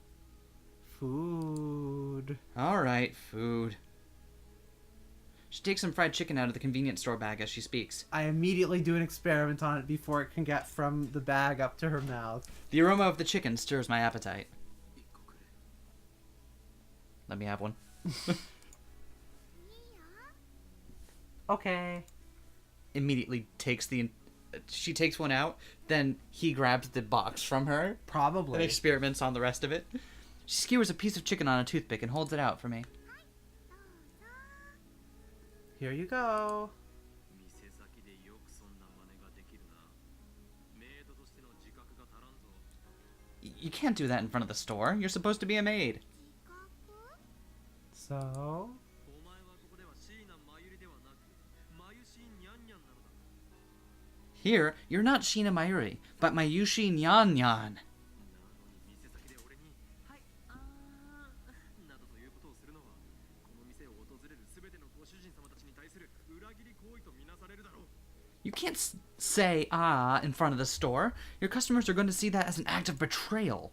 Speaker 2: food.
Speaker 1: Alright, food. She takes some fried chicken out of the convenience store bag as she speaks.
Speaker 2: I immediately do an experiment on it before it can get from the bag up to her mouth.
Speaker 1: The aroma of the chicken stirs my appetite. Let me have one.
Speaker 2: Okay.
Speaker 1: Immediately takes she takes one out, then he grabs the box from her and
Speaker 2: Probably.
Speaker 1: experiments on the rest of it. She skewers a piece of chicken on a toothpick and holds it out for me.
Speaker 2: Here you go.
Speaker 1: You can't do that in front of the store. You're supposed to be a maid.
Speaker 2: So?
Speaker 1: Here, you're not Shina Mayuri, but Mayushi NyanNyan. You can't say in front of the store. Your customers are going to see that as an act of betrayal.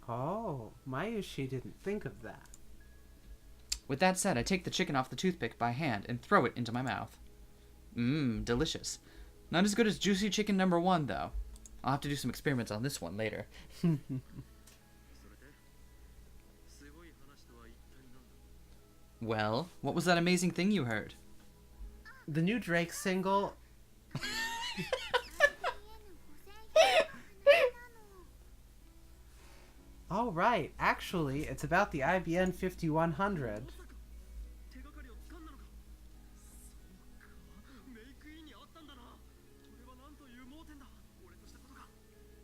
Speaker 2: Oh, Mayushi didn't think of that.
Speaker 1: With that said, I take the chicken off the toothpick by hand and throw it into my mouth. Mmm, delicious. Not as good as juicy chicken number 1, though. I'll have to do some experiments on this one later. Well, what was that amazing thing you heard?
Speaker 2: The new Drake single. Oh, right. Actually, it's about the IBN 5100.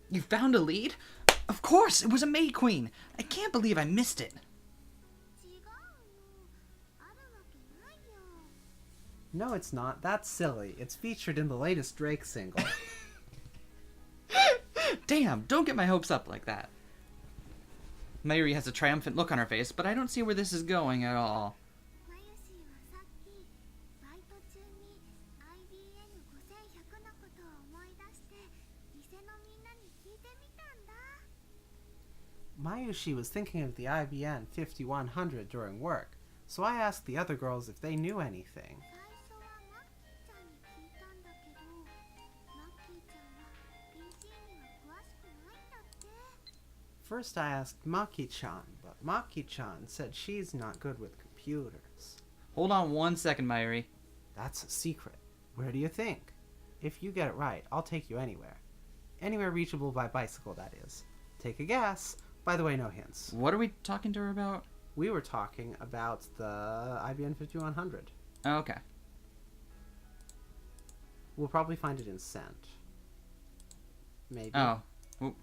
Speaker 1: You found a lead? Of course, it was a Maid Queen. I can't believe I missed it.
Speaker 2: No, it's not. That's silly. It's featured in the latest Drake single.
Speaker 1: Damn, don't get my hopes up like that. Mayuri has a triumphant look on her face, but I don't see where this is going at all.
Speaker 2: Mayushi was thinking of the IBN 5100 during work, so I asked the other girls if they knew anything. First I asked Maki-chan, but Maki-chan said she's not good with computers.
Speaker 1: Hold on 1 second, Mayuri.
Speaker 2: That's a secret. Where do you think? If you get it right, I'll take you anywhere. Anywhere reachable by bicycle, that is. Take a guess. By the way, no hints.
Speaker 1: What are we talking to her about?
Speaker 2: We were talking about the IBN 5100.
Speaker 1: Oh, okay.
Speaker 2: We'll probably find it in Scent. Maybe.
Speaker 1: Oh. Oop.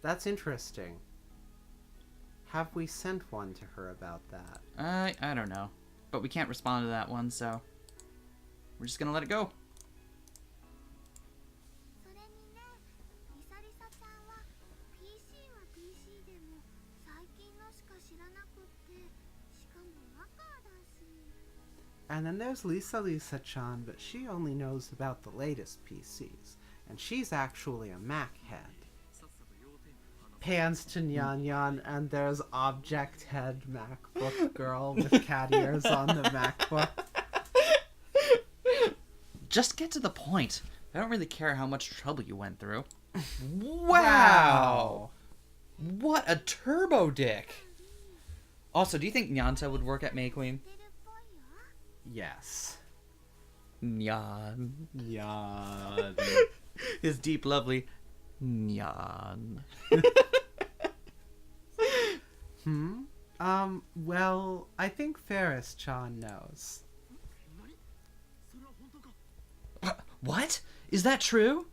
Speaker 2: That's interesting. Have we sent one to her about that?
Speaker 1: I don't know. But we can't respond to that one, so we're just gonna let it go.
Speaker 2: And then there's Lisa-chan, but she only knows about the latest PCs. And she's actually a Mac head. Pans to NyanNyan, and there's Object Head MacBook girl with cat ears on the MacBook.
Speaker 1: Just get to the point. I don't really care how much trouble you went through. Wow! What a turbo dick! Also, do you think Nyanta would work at May Queen?
Speaker 2: Yes.
Speaker 1: Nyan.
Speaker 2: Nyan.
Speaker 1: His deep, lovely Nyan.
Speaker 2: Well, I think Faris-chan knows.
Speaker 1: What? Is that true?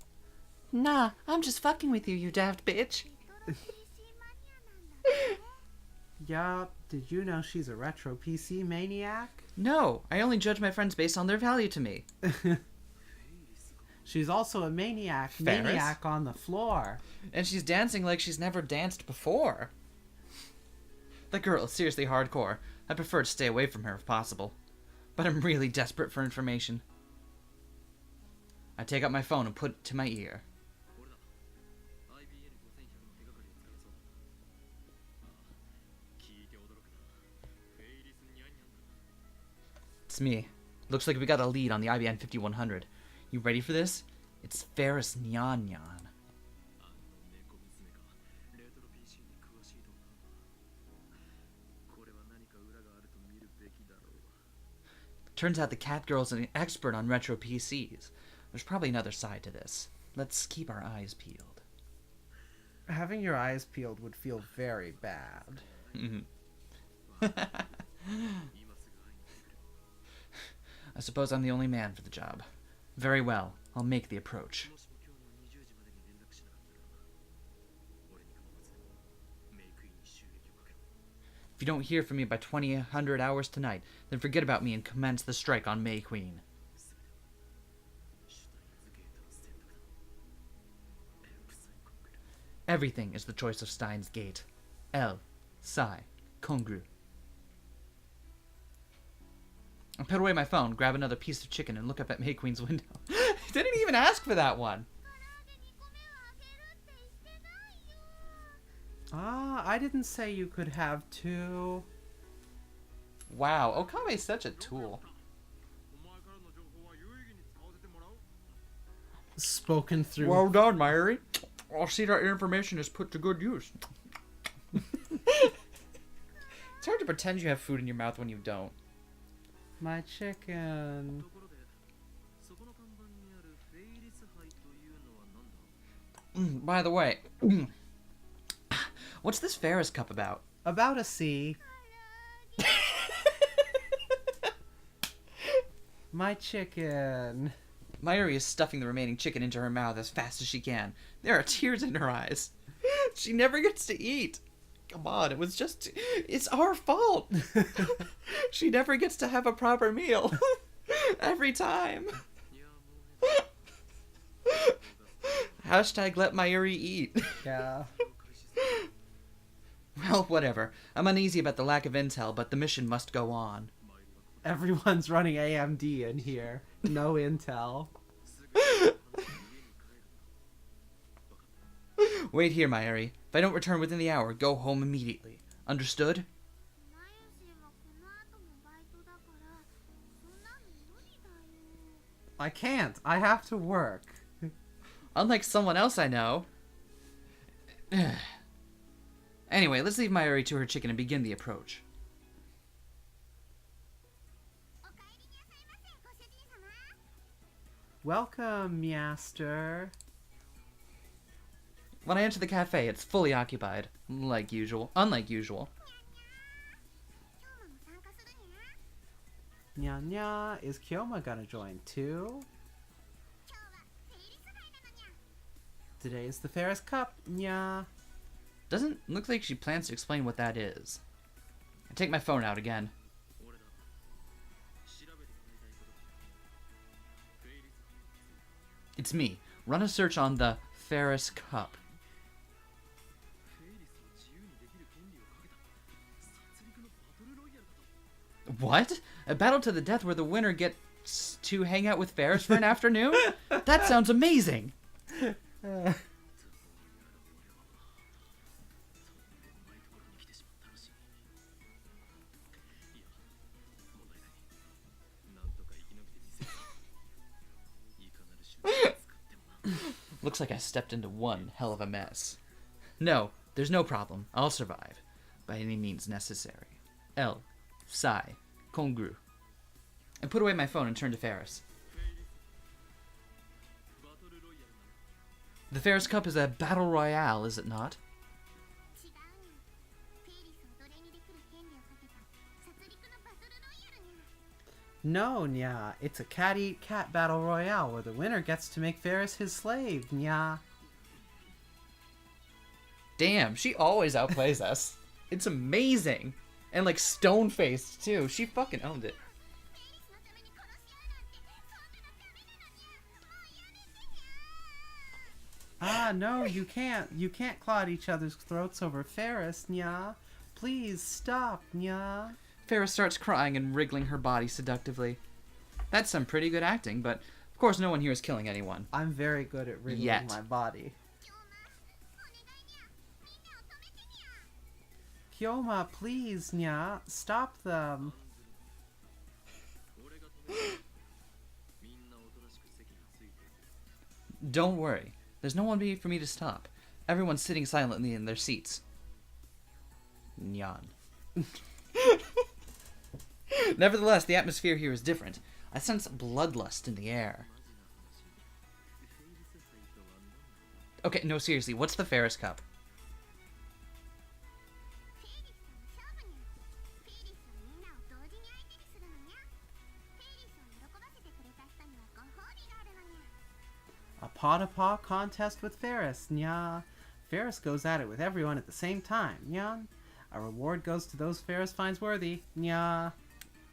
Speaker 1: Nah, I'm just fucking with you, you daft bitch.
Speaker 2: Yeah, did you know she's a retro PC maniac?
Speaker 1: No, I only judge my friends based on their value to me.
Speaker 2: She's also a maniac.
Speaker 1: Faris?
Speaker 2: Maniac on the floor.
Speaker 1: And she's dancing like she's never danced before. That girl is seriously hardcore. I prefer to stay away from her if possible. But I'm really desperate for information. I take out my phone and put it to my ear. It's me. Looks like we got a lead on the IBN 5100. You ready for this? It's Faris NyanNyan. Turns out the cat girl's an expert on retro PCs. There's probably another side to this. Let's keep our eyes peeled.
Speaker 2: Having your eyes peeled would feel very bad.
Speaker 1: I suppose I'm the only man for the job. Very well, I'll make the approach. If you don't hear from me by 2000 hours tonight, then forget about me and commence the strike on May Queen. Everything is the choice of Steins Gate. L. Psi. Congru. I put away my phone, grab another piece of chicken, and look up at May Queen's window. He didn't even ask for that one.
Speaker 2: I didn't say you could have two.
Speaker 1: Wow, Okame's such a tool.
Speaker 2: Spoken through.
Speaker 1: Well done, Mayuri. I'll see that your information is put to good use. It's hard to pretend you have food in your mouth when you don't.
Speaker 2: My chicken.
Speaker 1: By the way, what's this Faris cup about?
Speaker 2: About a C. My chicken.
Speaker 1: Mayuri is stuffing the remaining chicken into her mouth as fast as she can. There are tears in her eyes. She never gets to eat. Come on, it's our fault. She never gets to have a proper meal. Every time. Hashtag let Mayuri eat.
Speaker 2: Yeah.
Speaker 1: Well, whatever. I'm uneasy about the lack of intel, but the mission must go on.
Speaker 2: Everyone's running AMD in here. No intel.
Speaker 1: Wait here, Mayuri. If I don't return within the hour, go home immediately. Understood?
Speaker 2: I can't. I have to work.
Speaker 1: Unlike someone else I know. Anyway, let's leave Mayuri to her chicken and begin the approach.
Speaker 2: Welcome, Master.
Speaker 1: When I enter the cafe, it's fully occupied. Unlike usual.
Speaker 2: Nya, is Kyoma gonna join too? Today is the Faris Cup, Nya.
Speaker 1: Doesn't look like she plans to explain what that is. I take my phone out again. It's me. Run a search on the Faris Cup. What? A battle to the death where the winner gets to hang out with Faris for an afternoon? That sounds amazing! Looks like I stepped into one hell of a mess. No, there's no problem. I'll survive. By any means necessary. L. Psi. Congru. I put away my phone and turned to Faris. The Faris Cup is a battle royale, is it not?
Speaker 2: No, Nya. It's a cat-eat-cat battle royale where the winner gets to make Faris his slave, Nya.
Speaker 1: Damn, she always outplays us. It's amazing. And like stone-faced too. She fucking owned it.
Speaker 2: Ah, no, you can't. You can't claw at each other's throats over Faris, Nya. Please stop, Nya.
Speaker 1: Faris starts crying and wriggling her body seductively. That's some pretty good acting, but of course no one here is killing anyone.
Speaker 2: I'm very good at wriggling my body. Kyoma, please, Nya. Stop them.
Speaker 1: Don't worry. There's no one for me to stop. Everyone's sitting silently in their seats. Nyan. Nevertheless, the atmosphere here is different. I sense bloodlust in the air. Okay, no, seriously, what's the Faris Cup?
Speaker 2: A paw-to-paw contest with Faris, Nya. Faris goes at it with everyone at the same time, Nyan. A reward goes to those Faris finds worthy, Nya.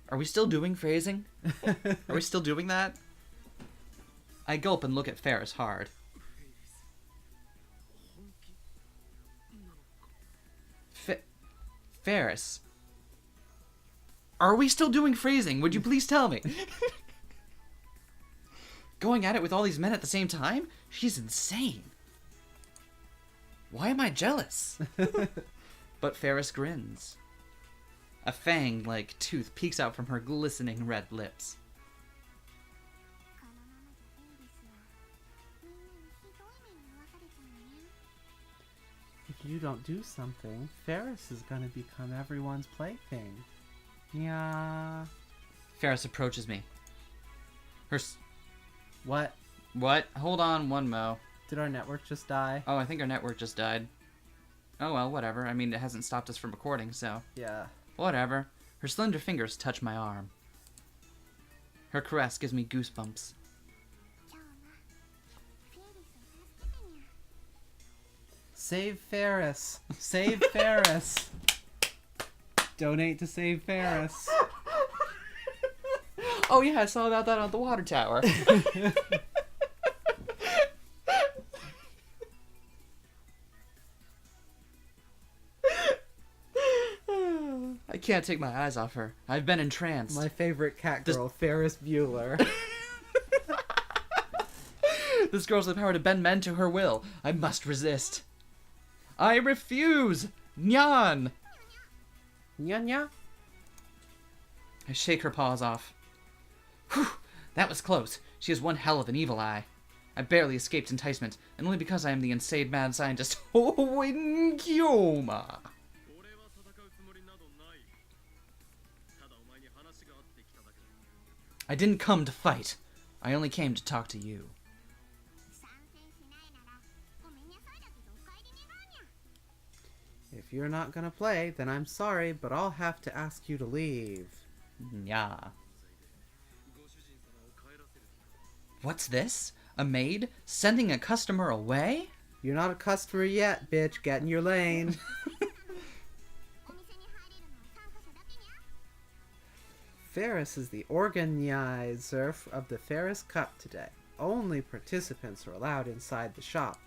Speaker 1: Are we still doing phrasing? Are we still doing that? I gulp and look at Faris hard. Faris. Are we still doing phrasing? Would you please tell me? Going at it with all these men at the same time? She's insane. Why am I jealous? But Faris grins. A fang-like tooth peeks out from her glistening red lips.
Speaker 2: If you don't do something, Faris is gonna become everyone's plaything. Nya.
Speaker 1: Faris approaches me.
Speaker 2: What?
Speaker 1: What? Hold on one mo.
Speaker 2: Did our network just die?
Speaker 1: Oh, I think our network just died. Oh well, whatever. I mean, it hasn't stopped us from recording, so...
Speaker 2: Yeah.
Speaker 1: Whatever. Her slender fingers touch my arm. Her caress gives me goosebumps.
Speaker 2: Save Faris. Save Faris. Donate to save Faris.
Speaker 1: Oh yeah, I saw about that on the water tower. I can't take my eyes off her. I've been entranced.
Speaker 2: My favorite cat girl, Ferris Bueller.
Speaker 1: This girl's the power to bend men to her will. I must resist. I refuse! Nyan!
Speaker 2: Nya?
Speaker 1: I shake her paws off. Whew! That was close. She has one hell of an evil eye. I barely escaped enticement, and only because I am the insane mad scientist Owen Kyoma. I didn't come to fight. I only came to talk to you.
Speaker 2: If you're not gonna play, then I'm sorry, but I'll have to ask you to leave.
Speaker 1: Yeah. What's this? A maid sending a customer away?
Speaker 2: You're not a customer yet, bitch. Get in your lane. Faris is the organizer of the Faris Cup today. Only participants are allowed inside the shop.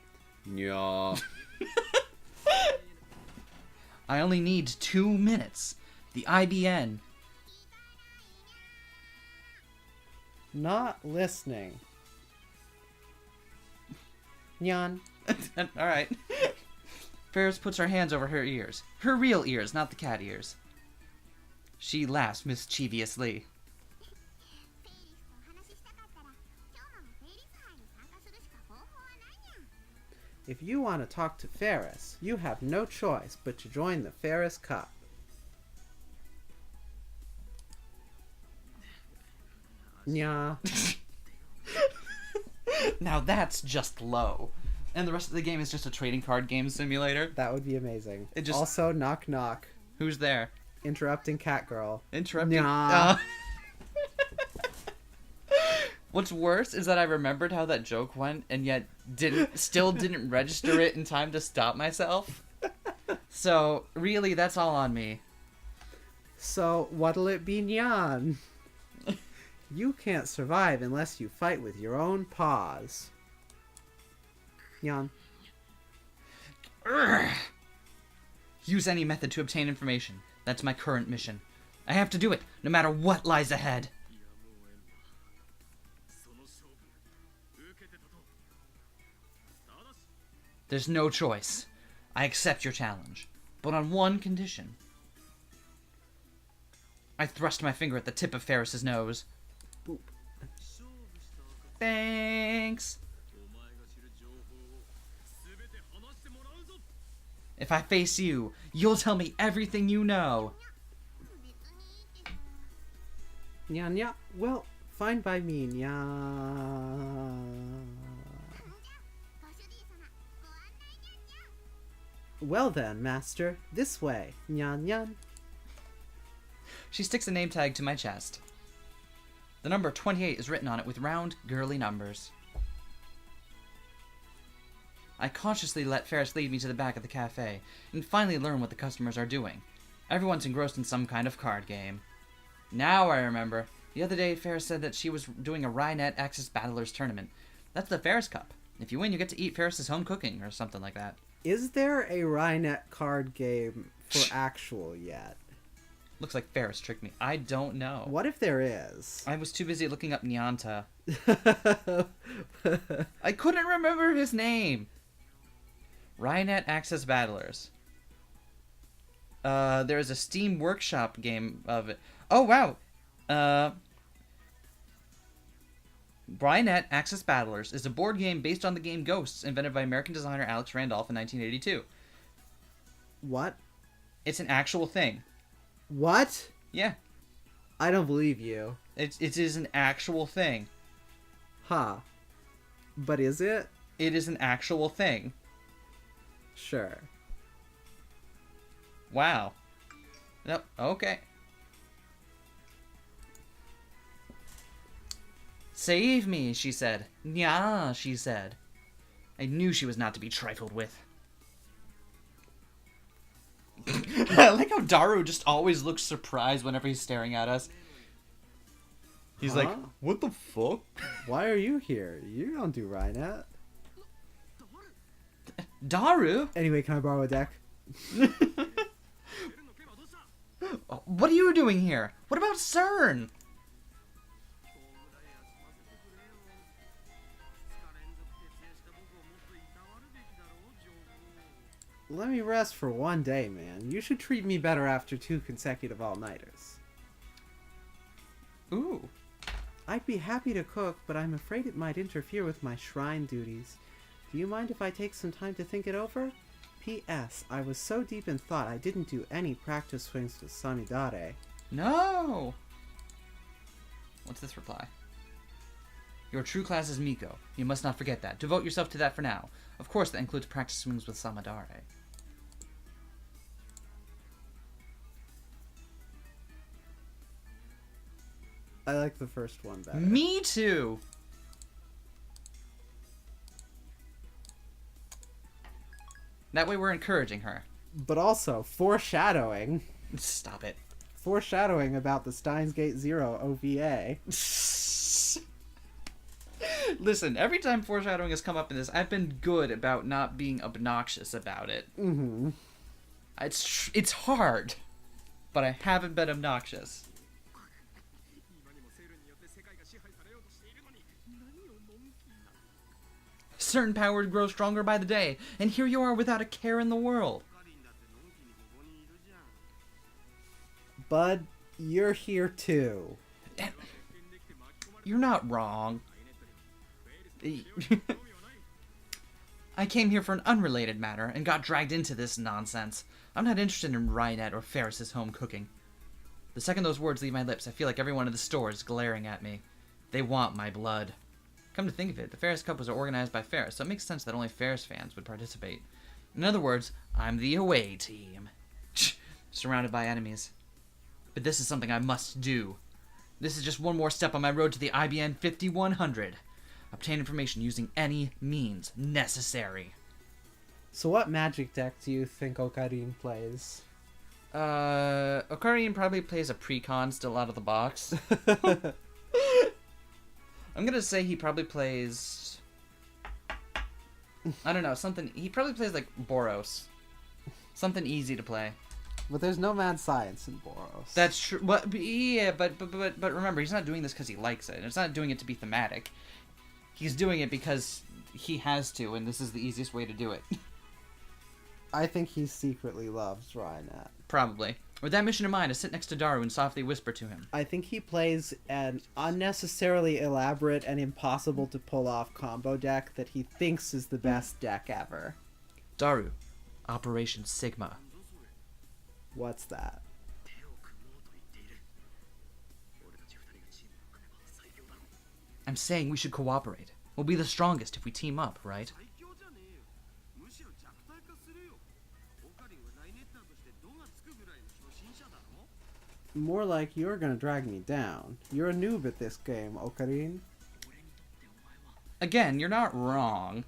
Speaker 2: Yeah.
Speaker 1: I only need 2 minutes. The IBN.
Speaker 2: Not listening. Nyan.
Speaker 1: Alright. Faris puts her hands over her ears. Her real ears, not the cat ears. She laughs mischievously.
Speaker 2: If you want to talk to Faris, you have no choice but to join the Faris Cup. Nya.
Speaker 1: Now that's just low. And the rest of the game is just a trading card game simulator.
Speaker 2: That would be amazing.
Speaker 1: It just...
Speaker 2: Also, knock knock.
Speaker 1: Who's there?
Speaker 2: Interrupting cat girl.
Speaker 1: Interrupting...
Speaker 2: Nya.
Speaker 1: What's worse is that I remembered how that joke went and yet still didn't register it in time to stop myself. So, really, that's all on me.
Speaker 2: So, what'll it be, Nyan? You can't survive unless you fight with your own paws. Nyan.
Speaker 1: Urgh. Use any method to obtain information. That's my current mission. I have to do it, no matter what lies ahead. There's no choice. I accept your challenge, but on one condition. I thrust my finger at the tip of Faris's nose.
Speaker 2: Boop.
Speaker 1: Thanks. If I face you, you'll tell me everything you know.
Speaker 2: Nyan. Well, fine by me, Nyan. Well then, master. This way, Nyan.
Speaker 1: She sticks a name tag to my chest. The number 28 is written on it with round, girly numbers. I cautiously let Faris lead me to the back of the cafe, and finally learn what the customers are doing. Everyone's engrossed in some kind of card game. Now I remember. The other day, Faris said that she was doing a Rynet Access Battlers tournament. That's the Faris Cup. If you win, you get to eat Faris's home cooking, or something like that.
Speaker 2: Is there a Rynet card game for actual yet?
Speaker 1: Looks like Faris tricked me. I don't know.
Speaker 2: What if there is?
Speaker 1: I was too busy looking up Nyanta. I couldn't remember his name. Rynet Access Battlers. There is a Steam Workshop game of it. Oh, wow. Rynet Access Battlers is a board game based on the game Ghosts, invented by American designer Alex Randolph in 1982.
Speaker 2: What?
Speaker 1: It's an actual thing.
Speaker 2: What?
Speaker 1: Yeah.
Speaker 2: I don't believe you.
Speaker 1: It is an actual thing.
Speaker 2: Huh. But is it?
Speaker 1: It is an actual thing.
Speaker 2: Sure.
Speaker 1: Wow. Nope. Okay. Save me, she said. Nya, she said. I knew she was not to be trifled with. I like how Daru just always looks surprised whenever he's staring at us. He's like, what the fuck?
Speaker 2: Why are you here? You don't do Rynet.
Speaker 1: Daru?
Speaker 2: Anyway, can I borrow a deck?
Speaker 1: What are you doing here? What about CERN?
Speaker 2: Let me rest for one day, man. You should treat me better after 2 consecutive all-nighters.
Speaker 1: Ooh.
Speaker 2: I'd be happy to cook, but I'm afraid it might interfere with my shrine duties. Do you mind if I take some time to think it over? P.S. I was so deep in thought I didn't do any practice swings with Samidare.
Speaker 1: No! What's this reply? Your true class is Miko. You must not forget that. Devote yourself to that for now. Of course, that includes practice swings with Samadare.
Speaker 2: I like the first one better.
Speaker 1: Me too! That way we're encouraging her.
Speaker 2: But also, foreshadowing.
Speaker 1: Stop it.
Speaker 2: Foreshadowing about the Steins Gate Zero OVA.
Speaker 1: Listen, every time foreshadowing has come up in this, I've been good about not being obnoxious about it.
Speaker 2: Mm-hmm.
Speaker 1: It's hard, but I haven't been obnoxious. Certain powers grow stronger by the day, and here you are without a care in the world.
Speaker 2: Bud, you're here too.
Speaker 1: You're not wrong. I came here for an unrelated matter and got dragged into this nonsense. I'm not interested in Rynet or Faris's home cooking. The second those words leave my lips, I feel like everyone in the store is glaring at me. They want my blood. Come to think of it, the Faris Cup was organized by Faris, so it makes sense that only Faris fans would participate. In other words, I'm the away team. Surrounded by enemies. But this is something I must do. This is just one more step on my road to the IBN 5100. Obtain information using any means necessary.
Speaker 2: So what magic deck do you think Ocarine plays?
Speaker 1: Ocarine probably plays a precon still out of the box. I'm gonna say he probably plays I don't know, something... He probably plays, like, Boros. Something easy to play.
Speaker 2: But there's no mad science in Boros.
Speaker 1: That's true. But remember, he's not doing this because he likes it. It's not doing it to be thematic. He's doing it because he has to, and this is the easiest way to do it.
Speaker 2: I think he secretly loves Rainet.
Speaker 1: Probably. With that mission in mind, I sit next to Daru and softly whisper to him.
Speaker 2: I think he plays an unnecessarily elaborate and impossible to pull off combo deck that he thinks is the best deck ever.
Speaker 1: Daru, Operation Sigma.
Speaker 2: What's that?
Speaker 1: I'm saying we should cooperate. We'll be the strongest if we team up, right?
Speaker 2: More like you're gonna drag me down. You're a noob at this game, Ocarine.
Speaker 1: Again, you're not wrong.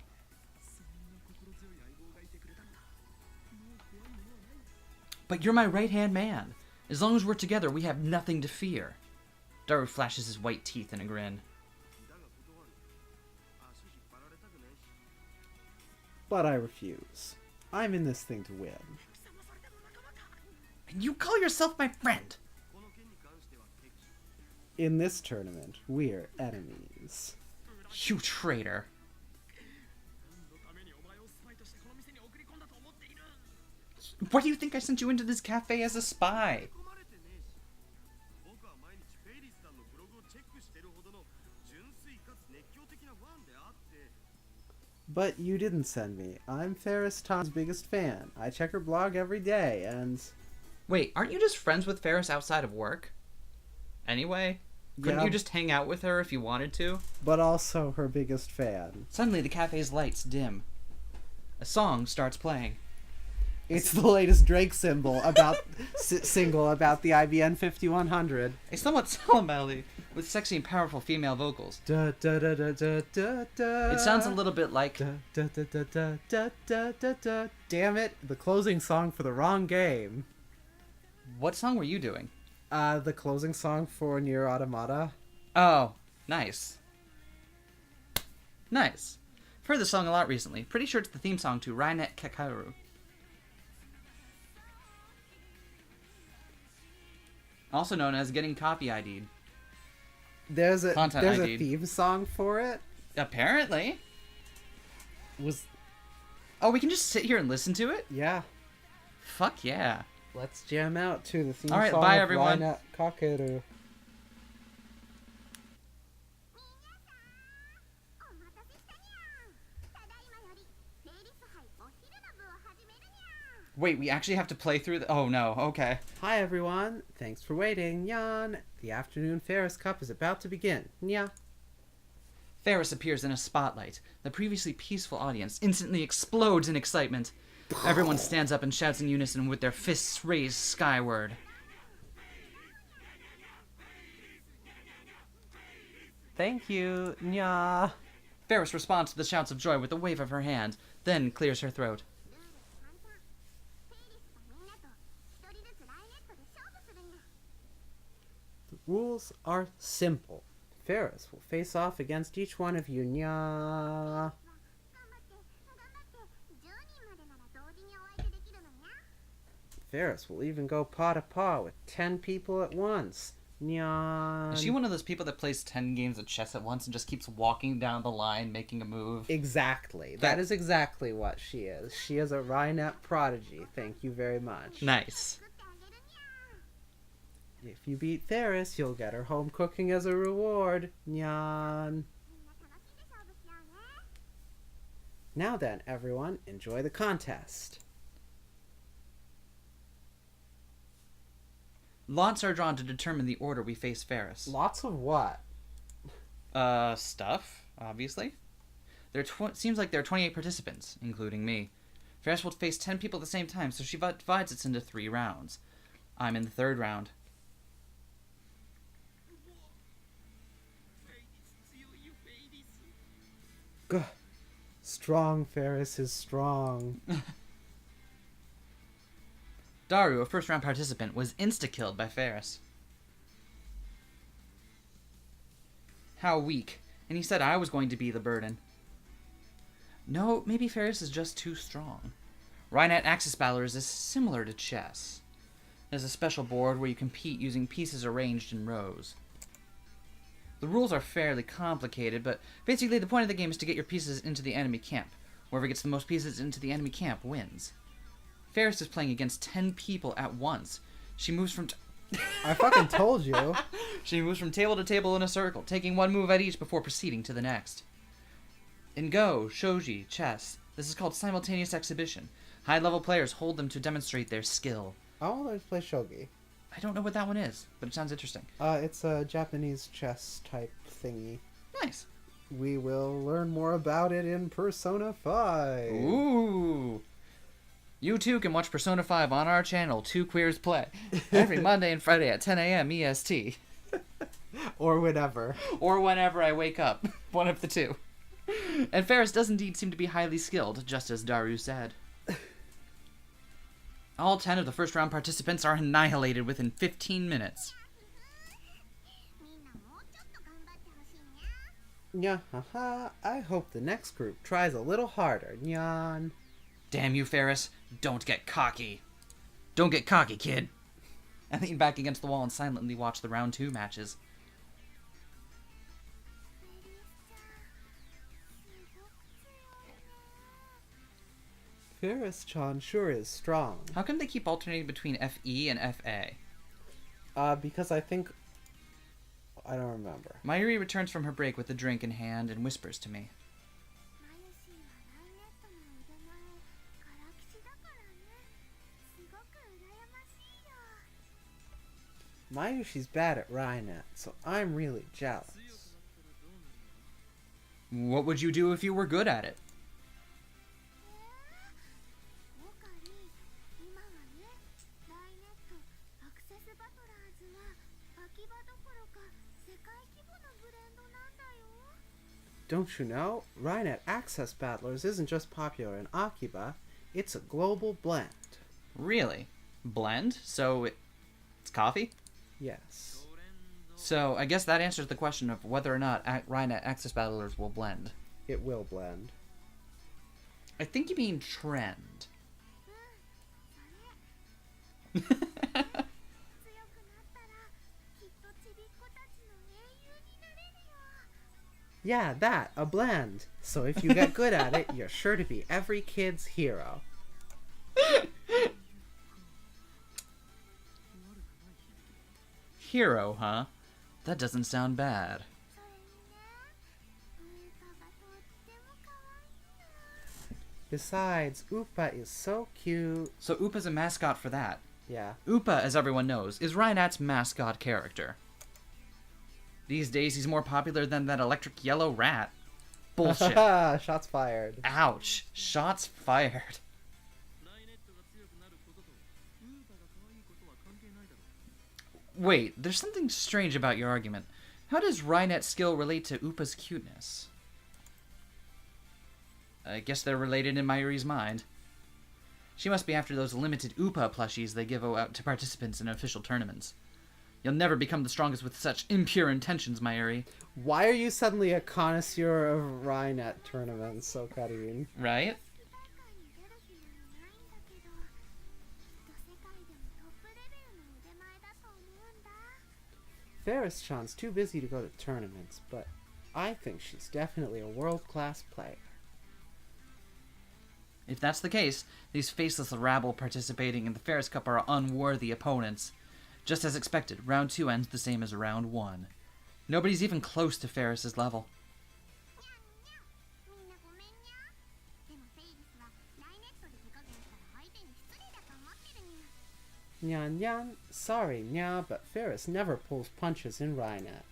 Speaker 1: But you're my right-hand man. As long as we're together, we have nothing to fear. Daru flashes his white teeth in a grin.
Speaker 2: But I refuse. I'm in this thing to win.
Speaker 1: And you call yourself my friend?
Speaker 2: In this tournament, we're enemies.
Speaker 1: You traitor. Why do you think I sent you into this cafe as a spy?
Speaker 2: But you didn't send me. I'm Faris Tom's biggest fan. I check her blog every day, and...
Speaker 1: Wait, aren't you just friends with Faris outside of work? Anyway? Couldn't you just hang out with her if you wanted to?
Speaker 2: But also her biggest fan.
Speaker 1: Suddenly, the cafe's lights dim. A song starts playing.
Speaker 2: It's the latest Drake single about the IBN 5100.
Speaker 1: A somewhat solemn melody with sexy and powerful female vocals.
Speaker 2: Da, da, da, da, da, da, da.
Speaker 1: It sounds a little bit like...
Speaker 2: Da, da, da, da, da, da, da, da, da. Damn it, the closing song for the wrong game.
Speaker 1: What song were you doing?
Speaker 2: The closing song for Nier Automata.
Speaker 1: Oh, nice. Nice. I've heard the song a lot recently. Pretty sure it's the theme song to Rainet Kakaru. Also known as getting copy ID'd.
Speaker 2: There's a
Speaker 1: Content ID'd.
Speaker 2: theme song for it.
Speaker 1: Apparently.
Speaker 2: Was
Speaker 1: Oh, we can just sit here and listen to it?
Speaker 2: yeah.
Speaker 1: Fuck yeah.
Speaker 2: Let's jam out to the theme
Speaker 1: Alright,
Speaker 2: song
Speaker 1: bye,
Speaker 2: of
Speaker 1: everyone.
Speaker 2: Rainet Kakeru.
Speaker 1: Wait, we actually have to play through the... Oh, no. Okay.
Speaker 2: Hi everyone, thanks for waiting, Nyan. The afternoon Faris Cup is about to begin. Nya.
Speaker 1: Faris appears in a spotlight. The previously peaceful audience instantly explodes in excitement. Everyone stands up and shouts in unison with their fists raised skyward.
Speaker 2: Thank you, Nya.
Speaker 1: Faris responds to the shouts of joy with a wave of her hand, then clears her throat.
Speaker 2: The rules are simple. Faris will face off against each one of you, Nya. Faris will even go paw to paw with 10 people at once. Nyan.
Speaker 1: Is she one of those people that plays 10 games of chess at once and just keeps walking down the line making a move?
Speaker 2: Exactly. That is exactly what she is. She is a Rainet prodigy. Thank you very much.
Speaker 1: Nice.
Speaker 2: If you beat Faris, you'll get her home cooking as a reward. Nyan. Now then, everyone, enjoy the contest.
Speaker 1: Lots are drawn to determine the order we face Faris.
Speaker 2: Lots of what?
Speaker 1: Stuff, obviously. Seems like there are 28 participants, including me. Faris will face 10 people at the same time, so she divides it into 3 rounds. I'm in the 3rd round.
Speaker 2: Gah. Strong Faris is strong.
Speaker 1: Daru, a first-round participant, was insta-killed by Faris. How weak. And he said I was going to be the burden. No, maybe Faris is just too strong. Rhinat Axis Battlers is similar to chess. There's a special board where you compete using pieces arranged in rows. The rules are fairly complicated, but basically the point of the game is to get your pieces into the enemy camp. Whoever gets the most pieces into the enemy camp wins. Faris is playing against 10 people at once. She moves from...
Speaker 2: I fucking told you.
Speaker 1: She moves from table to table in a circle, taking one move at each before proceeding to the next. In Go, Shogi, chess, this is called simultaneous exhibition. High-level players hold them to demonstrate their skill.
Speaker 2: I want to learn to play shogi.
Speaker 1: I don't know what that one is, but it sounds interesting.
Speaker 2: It's a Japanese chess type thingy.
Speaker 1: Nice.
Speaker 2: We will learn more about it in Persona 5.
Speaker 1: Ooh. You too can watch Persona 5 on our channel, Two Queers Play, every Monday and Friday at 10 a.m. EST.
Speaker 2: Or whenever.
Speaker 1: Or whenever I wake up. One of the two. And Faris does indeed seem to be highly skilled, just as Daru said. All 10 of the first round participants are annihilated within 15 minutes.
Speaker 2: Yeah, haha. I hope the next group tries a little harder, Nyan.
Speaker 1: Damn you, Faris. Don't get cocky. Don't get cocky, kid. I lean back against the wall and silently watch the round 2 matches.
Speaker 2: Faris-chan sure is strong.
Speaker 1: How come they keep alternating between FE and FA?
Speaker 2: Because I think... I don't remember.
Speaker 1: Mayuri returns from her break with a drink in hand and whispers to me.
Speaker 2: Mayushi's bad at Rhinat, so I'm really jealous.
Speaker 1: What would you do if you were good at it?
Speaker 2: Don't you know? Rhinat Access Battlers isn't just popular in Akiba, it's a global blend.
Speaker 1: Really? Blend? So it's coffee?
Speaker 2: Yes.
Speaker 1: So I guess that answers the question of whether or not Rhinat Access Battlers will blend.
Speaker 2: It will blend.
Speaker 1: I think you mean trend.
Speaker 2: Yeah, that, a blend. So if you get good at it, you're sure to be every kid's hero.
Speaker 1: Hero, huh? That doesn't sound bad.
Speaker 2: Besides, Upa is so cute.
Speaker 1: So Upa's a mascot for that.
Speaker 2: Yeah.
Speaker 1: Upa, as everyone knows, is Rhinat's mascot character. These days, he's more popular than that electric yellow rat. Bullshit.
Speaker 2: Shots fired.
Speaker 1: Ouch. Shots fired. Wait, there's something strange about your argument. How does Rhinat's skill relate to Upa's cuteness? I guess they're related in Mayuri's mind. She must be after those limited Upa plushies they give out to participants in official tournaments. You'll never become the strongest with such impure intentions, Mayuri.
Speaker 2: Why are you suddenly a connoisseur of Rhinat tournaments, so Karin?
Speaker 1: Right?
Speaker 2: Faris-chan's too busy to go to tournaments, but I think she's definitely a world-class player.
Speaker 1: If that's the case, these faceless rabble participating in the Faris Cup are unworthy opponents. Just as expected, round 2 ends the same as round 1. Nobody's even close to Faris' level.
Speaker 2: Nyan, sorry, Nya, but Faris never pulls punches in Rhinat.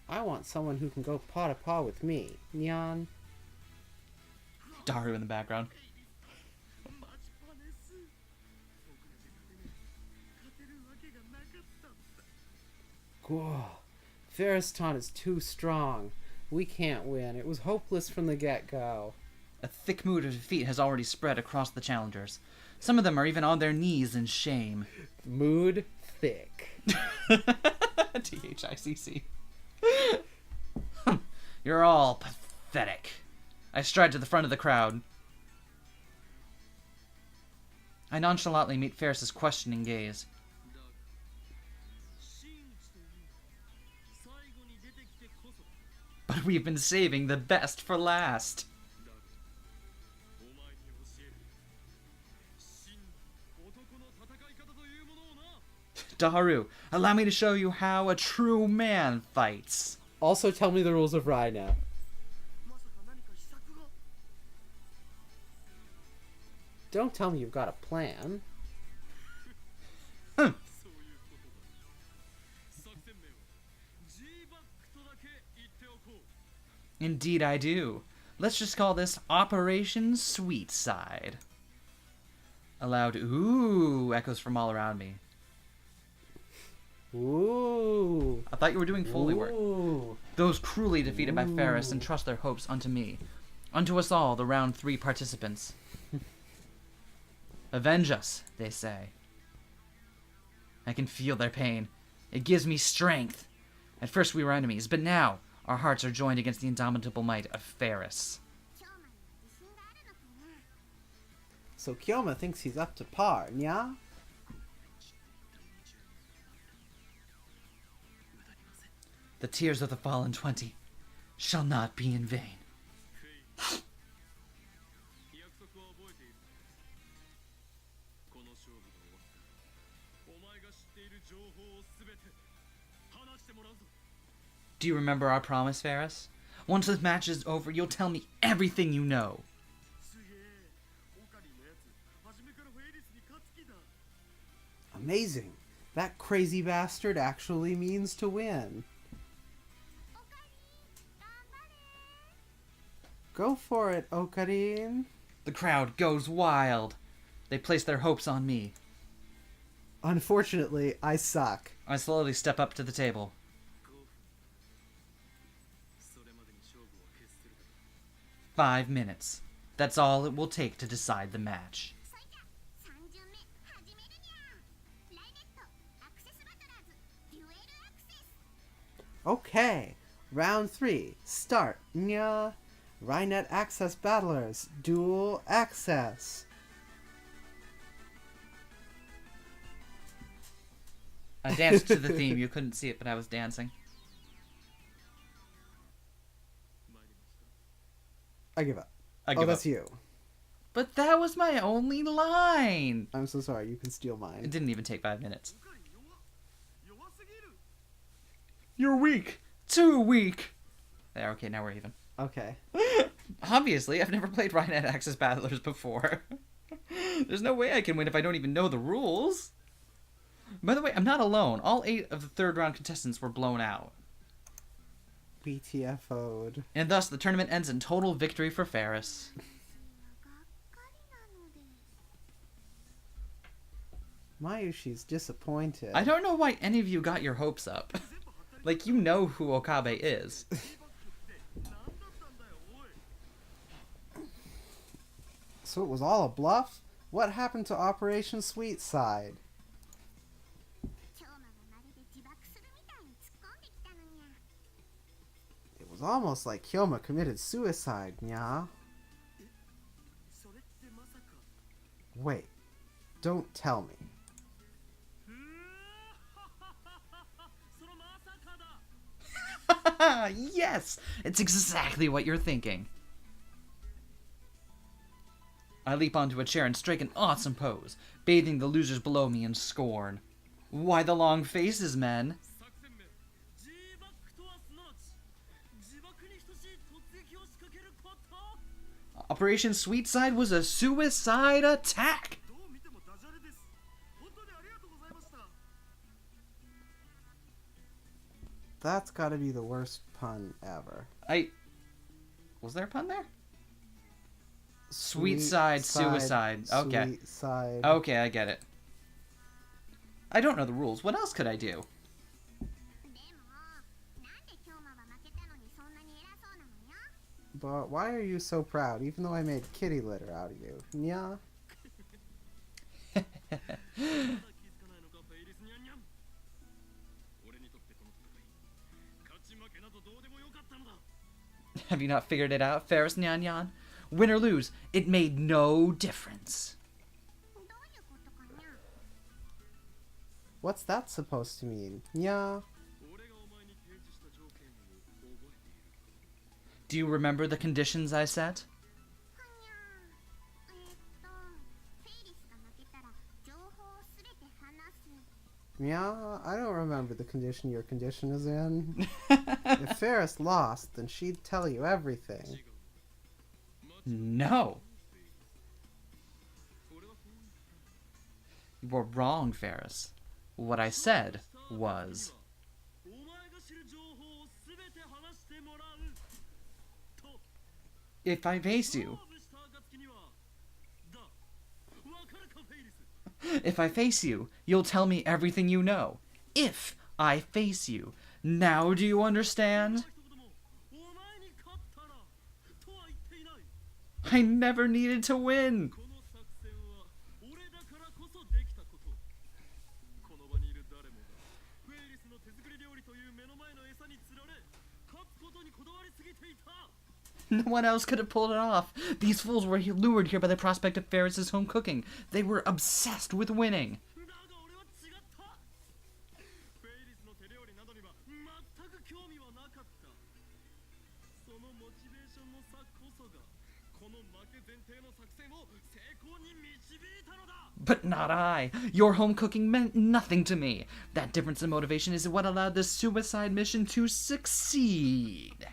Speaker 2: I want someone who can go paw to paw with me, Nyan.
Speaker 1: Daru in the background.
Speaker 2: Whoa. Faris-chan is too strong. We can't win. It was hopeless from the get-go.
Speaker 1: A thick mood of defeat has already spread across the challengers. Some of them are even on their knees in shame.
Speaker 2: Mood thick.
Speaker 1: THICC. You're all pathetic. I stride to the front of the crowd. I nonchalantly meet Faris's questioning gaze. But we've been saving the best for last. Daharu, allow me to show you how a true man fights.
Speaker 2: Also, tell me the rules of Rai now. Don't tell me you've got a plan.
Speaker 1: Indeed I do. Let's just call this Operation Sweet Side. A loud ooh echoes from all around me.
Speaker 2: Ooh.
Speaker 1: I thought you were doing Foley work.
Speaker 2: Ooh.
Speaker 1: Those cruelly defeated by Faris entrust their hopes unto me. Unto us all, the round 3 participants. Avenge us, they say. I can feel their pain. It gives me strength. At first we were enemies, but now our hearts are joined against the indomitable might of Faris.
Speaker 2: So Kyoma thinks he's up to par, nya?
Speaker 1: The tears of the fallen 20 shall not be in vain. Do you remember our promise, Faris? Once this match is over, you'll tell me everything you know.
Speaker 2: Amazing. That crazy bastard actually means to win. Go for it, Okarin.
Speaker 1: The crowd goes wild. They place their hopes on me.
Speaker 2: Unfortunately, I suck.
Speaker 1: I slowly step up to the table. 5 minutes. That's all it will take to decide the match.
Speaker 2: Okay, round 3, start. Nya. Rhinet Access Battlers, Dual Access.
Speaker 1: I danced to the theme. You couldn't see it, but I was dancing.
Speaker 2: I give up.
Speaker 1: I give up.
Speaker 2: That's you.
Speaker 1: But that was my only line.
Speaker 2: I'm so sorry, you can steal
Speaker 1: It
Speaker 2: mine.
Speaker 1: didn't even take 5 minutes. You're weak. Too weak. There, okay, now we're even.
Speaker 2: Okay.
Speaker 1: Obviously, I've never played Rhinet Access Battlers before. There's no way I can win if I don't even know the rules. By the way, I'm not alone. All 8 of the 3rd round contestants were blown out.
Speaker 2: BTFO'd.
Speaker 1: And thus, the tournament ends in total victory for Faris.
Speaker 2: Mayushi's disappointed.
Speaker 1: I don't know why any of you got your hopes up. Like, you know who Okabe is.
Speaker 2: So it was all a bluff? What happened to Operation Sweet Side? It was almost like Kyoma committed suicide, nya. Wait, don't tell me.
Speaker 1: Yes! It's exactly what you're thinking. I leap onto a chair and strike an awesome pose, bathing the losers below me in scorn. Why the long faces, men? Operation Sweet Side was a suicide attack!
Speaker 2: That's gotta be the worst pun ever.
Speaker 1: Was there a pun there? Sweet side, suicide. Okay.
Speaker 2: Sweet side.
Speaker 1: Okay, I get it. I don't know the rules. What else could I do?
Speaker 2: But why are you so proud, even though I made kitty litter out of you? Nya?
Speaker 1: Have you not figured it out, Faris NyanNyan? Win or lose, it made no difference.
Speaker 2: What's that supposed to mean? Yeah.
Speaker 1: Do you remember the conditions I set?
Speaker 2: Yeah, I don't remember the condition your condition is in. If Faris lost, then she'd tell you everything.
Speaker 1: No. You were wrong, Faris. What I said was... If I face you... If I face you, you'll tell me everything you know. If I face you. Now do you understand? I never needed to win. No one else could have pulled it off. These fools were lured here by the prospect of Faris' home cooking. They were obsessed with winning. But not I. Your home cooking meant nothing to me. That difference in motivation is what allowed this suicide mission to succeed.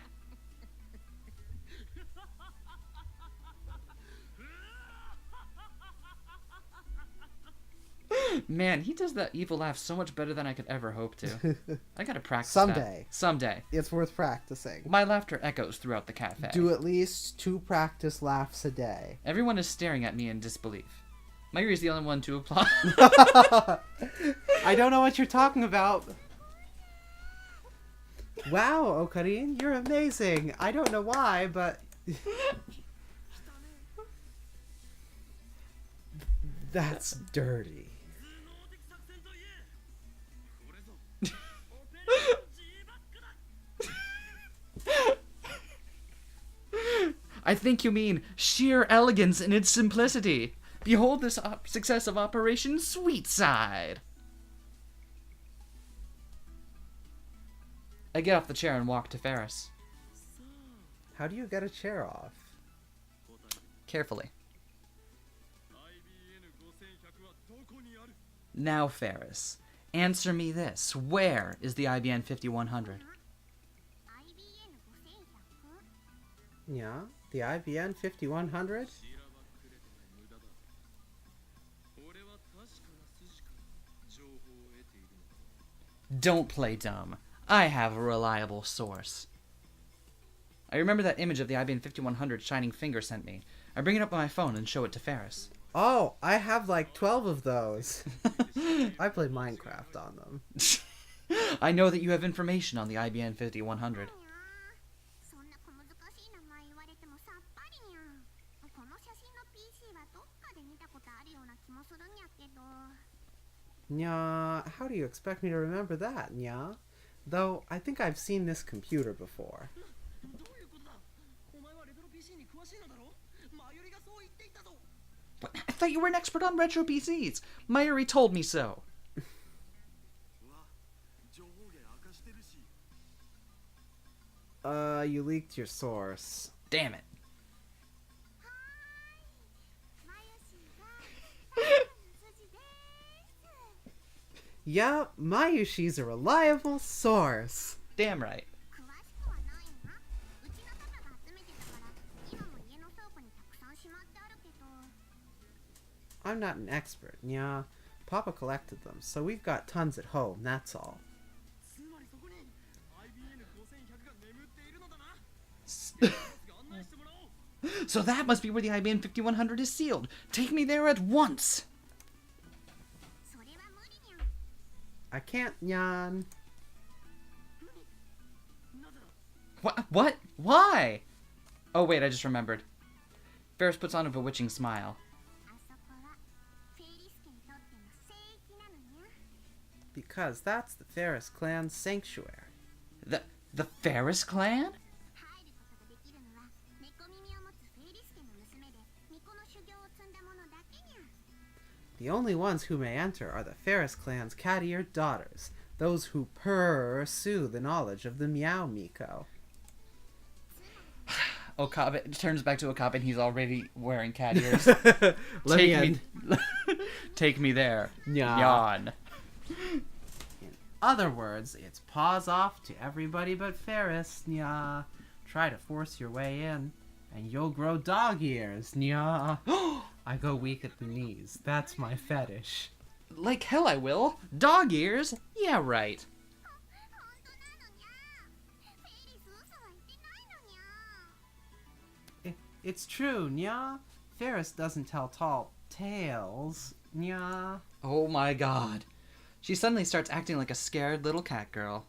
Speaker 1: Man, he does that evil laugh so much better than I could ever hope to. I gotta practice
Speaker 2: Someday.
Speaker 1: that. Someday.
Speaker 2: It's worth practicing.
Speaker 1: My laughter echoes throughout the cafe.
Speaker 2: Do at least 2 practice laughs a day.
Speaker 1: Everyone is staring at me in disbelief. Mayuri's the only one to applaud.
Speaker 2: I don't know what you're talking about. Wow, Okarin, you're amazing. I don't know why, but... That's dirty.
Speaker 1: I think you mean sheer elegance in its simplicity. Behold this success of Operation Sweetside. I get off the chair and walk to Faris.
Speaker 2: How do you get a chair off?
Speaker 1: Carefully. Now, Faris, answer me this. Where is the IBN 5100?
Speaker 2: Yeah, the IBN 5100?
Speaker 1: Don't play dumb. I have a reliable source. I remember that image of the IBN 5100 shining finger sent me. I bring it up on my phone and show it to Faris.
Speaker 2: Oh, I have like 12 of those. I played Minecraft on them.
Speaker 1: I know that you have information on the IBN 5100.
Speaker 2: Nya, how do you expect me to remember that, Nya? Though, I think I've seen this computer before.
Speaker 1: What? I thought you were an expert on retro PCs. Mayuri told me so.
Speaker 2: You leaked your source.
Speaker 1: Damn it.
Speaker 2: Yeah, Mayushi's a reliable source.
Speaker 1: Damn right.
Speaker 2: I'm not an expert, Nya. Papa collected them, so we've got tons at home, that's all.
Speaker 1: So that must be where the IBN 5100 is sealed. Take me there at once.
Speaker 2: I can't, Nyan.
Speaker 1: What? What? Why? Oh wait, I just remembered. Faris puts on a bewitching smile.
Speaker 2: Because that's the Faris clan's sanctuary.
Speaker 1: The Faris clan?
Speaker 2: The only ones who may enter are the Faris clan's cat-eared daughters, those who pursue the knowledge of the Meow Miko.
Speaker 1: Okabe turns back to Okabe and he's already wearing cat ears. Take me there. Yawn.
Speaker 2: In other words, it's paws off to everybody but Faris, nya. Try to force your way in, and you'll grow dog ears, nya. I go weak at the knees. That's my fetish.
Speaker 1: Like hell I will. Dog ears? Yeah, right.
Speaker 2: It's true, nya. Faris doesn't tell tall tales, nya.
Speaker 1: Oh my god. She suddenly starts acting like a scared little cat girl.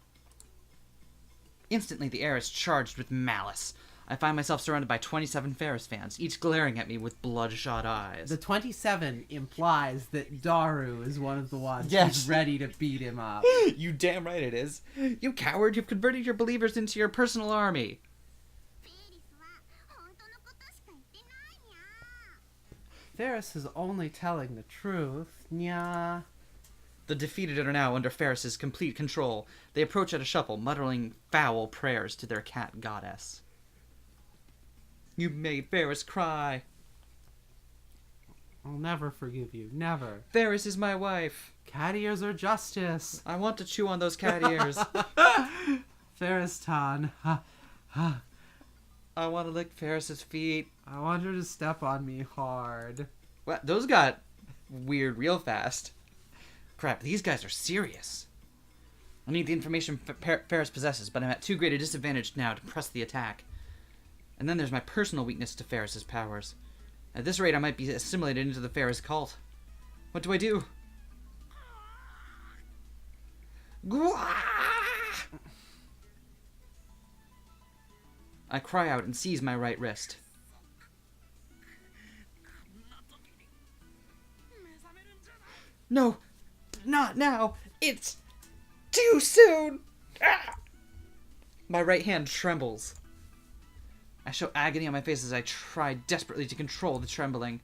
Speaker 1: Instantly, the air is charged with malice. I find myself surrounded by 27 Faris fans, each glaring at me with bloodshot eyes.
Speaker 2: The 27 implies that Daru is one of the ones who's ready to beat him up.
Speaker 1: You damn right it is. You coward, you've converted your believers into your personal army.
Speaker 2: Faris is only telling the truth, nya.
Speaker 1: The defeated are now under Faris' complete control. They approach at a shuffle, muttering foul prayers to their cat goddess. You made Faris cry.
Speaker 2: I'll never forgive you, never.
Speaker 1: Faris is my wife.
Speaker 2: Cat ears are justice.
Speaker 1: I want to chew on those cat ears.
Speaker 2: Faris-tan.
Speaker 1: I want to lick Faris' feet.
Speaker 2: I want her to step on me hard.
Speaker 1: Well, those got weird real fast. Crap, these guys are serious. I need the information Faris possesses, but I'm at too great a disadvantage now to press the attack. And then there's my personal weakness to Faris' powers. At this rate, I might be assimilated into the Faris cult. What do I do? I cry out and seize my right wrist. No, not now. It's too soon. Ah! My right hand trembles. I show agony on my face as I try desperately to control the trembling.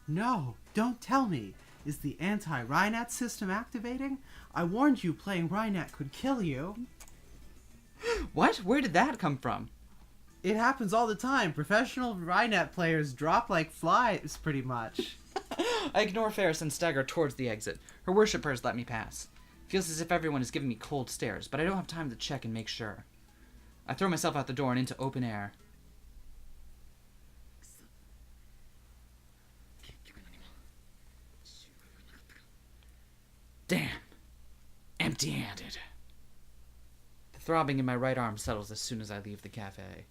Speaker 2: No, don't tell me. Is the anti-Rhinet system activating? I warned you playing Rhinet could kill you.
Speaker 1: What? Where did that come from?
Speaker 2: It happens all the time. Professional Rhinet players drop like flies, pretty much.
Speaker 1: I ignore Faris and stagger towards the exit. Her worshippers let me pass. Feels as if everyone is giving me cold stares, but I don't have time to check and make sure. I throw myself out the door and into open air. Damn. Empty-handed. The throbbing in my right arm settles as soon as I leave the cafe.